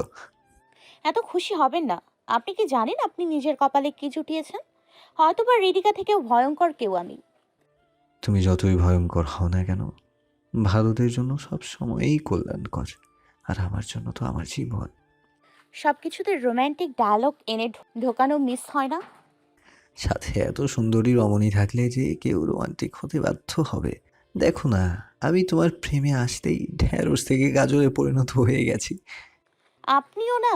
এত খুশি হবেন না। আপনি কি জানেন আপনি নিজের কপালে কি জুটিয়েছেন? হয়তোবা হৃদিকা থেকেও ভয়ঙ্কর কেউ আমি। তুমি যতই ভয়ঙ্কর হও না কেন, ভারতের জন্য সব সময়ই কল্যাণকর। আর আমার জন্য তো আমার জীবন। সবকিছুতে রোম্যান্টিক ডায়লগ এনে ঢোকানো মিস হয় না? সাথে এত সুন্দরী রমণী থাকলে যে কেউ রোমান্টিক হতে বাধ্য হবে। দেখো না, আমি তোমার প্রেমে আসতেই ঢ্যাঁড়স থেকে গাজরে পরিণত হয়ে গেছি। আপনিও না।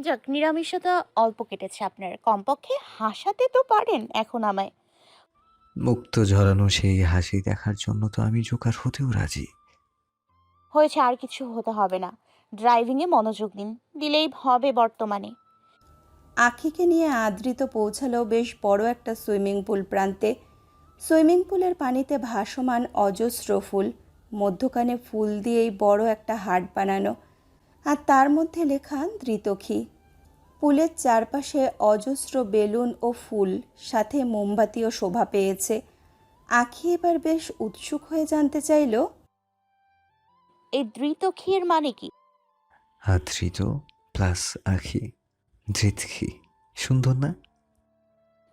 যাক, নিরামিষতা অল্প কেটেছে আপনার, কমপক্ষে হাসাতে তো পারেন এখন আমায়। মুক্ত ঝরানো সেই হাসি দেখার জন্য তো আমি জোকার হতেও রাজি। হয়েছে, আর কিছু হতে হবে না। ড্রাইভিংয়ে মনোযোগ দিন, দিলেই হবে বর্তমানে। আখিকে নিয়ে আদ্রিত পৌঁছালো বেশ বড় একটা সুইমিং পুল প্রান্তে। সুইমিং পুলের পানিতে ভাসমান অজস্র ফুল, মধ্যখানে ফুল দিয়েই বড় একটা হাট বানানো, আর তার মধ্যে লেখা ধৃতখী। পুলের চারপাশে অজস্র বেলুন ও ফুল, সাথে মোমবাতিও শোভা পেয়েছে। আখি এবার বেশ উৎসুক হয়ে জানতে চাইল, এই ধৃতক্ষীর মানে কি? আদ্রিত প্লাস আখি, ধৃতখি। সুন্দর না?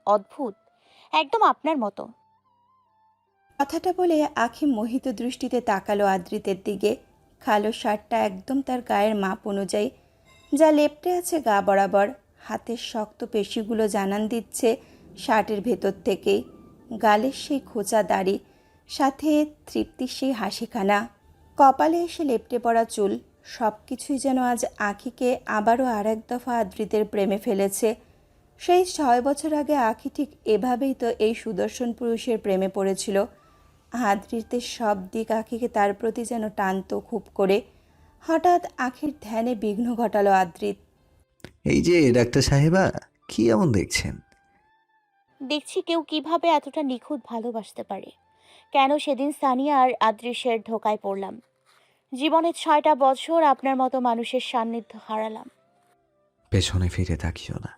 অদ্ভুত, একদম আপনার মতো। কথাটা বলে আখি মোহিত দৃষ্টিতে তাকালো আদ্রিতের দিকে। কালো শার্টটা একদম তার গায়ের মাপ অনুযায়ী, যা লেপ্টে আছে গা বরাবর। হাতের শক্ত পেশিগুলো জানান দিচ্ছে শার্টের ভেতর থেকেই। গালের সেই খোঁচা দাড়ি, সাথে তৃপ্তির সেই হাসিখানা, কপালে এসে লেপ্টে পড়া চুল, সব কিছুই যেন আজ আখিকে আবারও আর এক দফা আদ্রিতের প্রেমে ফেলেছে। সেই 6 বছর আগে আখি ঠিক এভাবেই তো এই সুদর্শন পুরুষের প্রেমে পড়েছিল। আদ্রিতের সব দিক আখিকে তার প্রতি যেন টানতো খুব করে। হঠাৎ আখির ধ্যানে বিঘ্ন ঘটালো আদ্রিত। এই যে ডাক্তার সাহেবা, কি এমন দেখছেন? দেখছি কেউ কিভাবে এতটা নিখুঁত ভালোবাসতে পারে। কেন সেদিন সানিয়া আর আদৃশ্যের ধোকায় পড়লাম। জীবনে 6টা বছর আপনার মতো মানুষের সান্নিধ্য হারালাম। পেছনে ফিরে তাকিও না।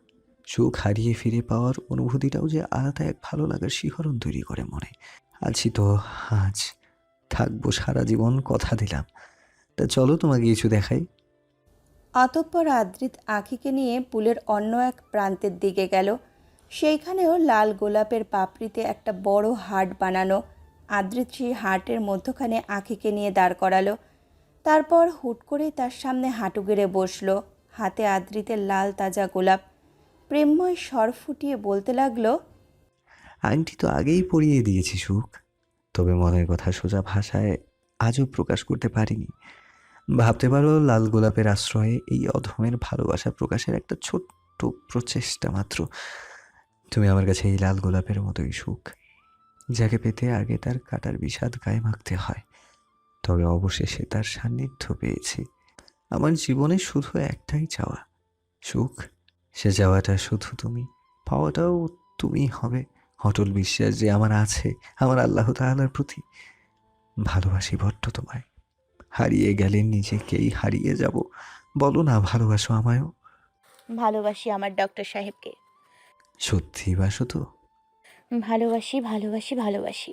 সুখ হারিয়ে ফিরে পাওয়ার অনুভূতিটাও যে আলাদা এক ভালো লাগার শিহরণ তৈরি করে মনে। আছি তো আজ, থাকবো সারা জীবন, কথা দিলাম। তা চলো তোমাকে কিছু দেখাই। অতঃপর আদ্রিত আখিকে নিয়ে পুলের অন্য এক প্রান্তের দিকে গেল। সেইখানেও লাল গোলাপের পাপড়িতে একটা বড় হাট বানানো। আদ্রিত সেই হাটের মধ্যখানে আখিকে নিয়ে দাঁড় করালো। তারপর হুট করেই তার সামনে হাঁটু গেড়ে বসলো, হাতে আদ্রিতের লাল তাজা গোলাপ। প্রেমময় স্বর ফুটিয়ে বলতে লাগলো, আংটি তো আগেই পরিয়ে দিয়েছি সুখ, তবে মনের কথা সোজা ভাষায় আজও প্রকাশ করতে পারিনি। ভাবতে পারো লাল গোলাপের আশ্রয়ে এই অধমের ভালোবাসা প্রকাশের একটা ছোট্ট প্রচেষ্টা মাত্র। তুমি আমার কাছে এই লাল গোলাপের মতোই সুখ, যাকে পেতে আগে তার কাটার বিষাদ গায়ে মাখতে হয়, তবে অবশেষে তার সান্নিধ্য পেয়েছি। আমার জীবনে শুধু একটাই চাওয়া, সুখ। সে চাওয়াটা শুধু তুমি, পাওয়াটাও তুমি হবে। অটল বিশ্বাস যে আমার আছে আমার আল্লাহ তাআলার প্রতি। ভালোবাসি বড্ড তোমায়, হারিয়ে গেলে নিজেকেই হারিয়ে যাব। বলো না ভালোবাসো আমায়ও? ভালোবাসি আমার ডক্টর সাহেবকে। সত্যি বাসো তো? ভালোবাসি, ভালোবাসি, ভালোবাসি।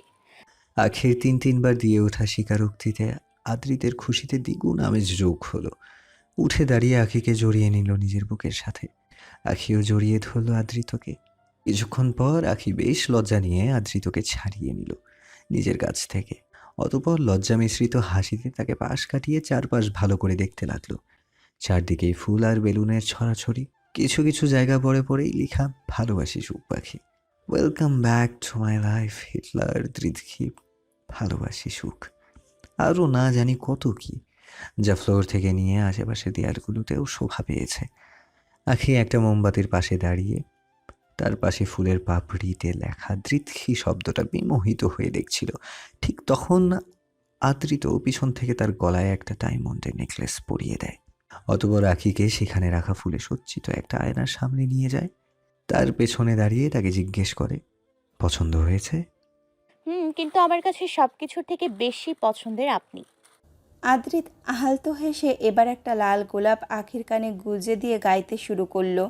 আখির 3-3বার দিয়ে ওঠা স্বীকারোক্তিতে আদ্রিতের খুশিতে দ্বিগুণ আমেজ যোগ হলো। উঠে দাঁড়িয়ে আখিকে জড়িয়ে নিল নিজের বুকের সাথে। আখিও জড়িয়ে ধরল আদ্রিতকে। কিছুক্ষণ পর আখি বেশ লজ্জা নিয়ে আদ্রিতকে ছাড়িয়ে নিল নিজের কাছ থেকে। অতঃপর লজ্জা মিশ্রিত হাসিতে তাকে পাশ কাটিয়ে চারপাশ ভালো করে দেখতে লাগলো। চারদিকেই ফুল আর বেলুনের ছড়াছড়ি, কিছু কিছু জায়গা পড়ে পড়েই লেখা ভালোবাসি সুখ পাখি। Welcome back to my life Hitler ধৃতখি, ভালোবাসি সুখ। আরও না জানি কত কি, যা ফ্লোর থেকে নিয়ে আশেপাশে দেয়ালগুলোতেও শোভা পেয়েছে। আখি একটা মোমবাতির পাশে দাঁড়িয়ে তার পাশে ফুলের পাপড়িতে লেখা ধৃতখি শব্দটা বিমোহিত হয়ে দেখছিল। ঠিক তখন আদ্রিত পিছন থেকে তার গলায় একটা ডায়মন্ডের নেকলেস পরিয়ে দেয়। অতঃপর আখিকে সেখানে রাখা ফুলে সজ্জিত একটা আয়নার সামনে নিয়ে যায়। তার পেছনে দাঁড়িয়ে তাকে জিজ্ঞেস করে, পছন্দ হয়েছে? কিন্তু আমার কাছে সবকিছুর থেকে বেশি পছন্দের আপনি। আদ্রিত আলতো হেসে এবার একটা লাল গোলাপ আখির কানে গুজে দিয়ে গাইতে শুরু করলো।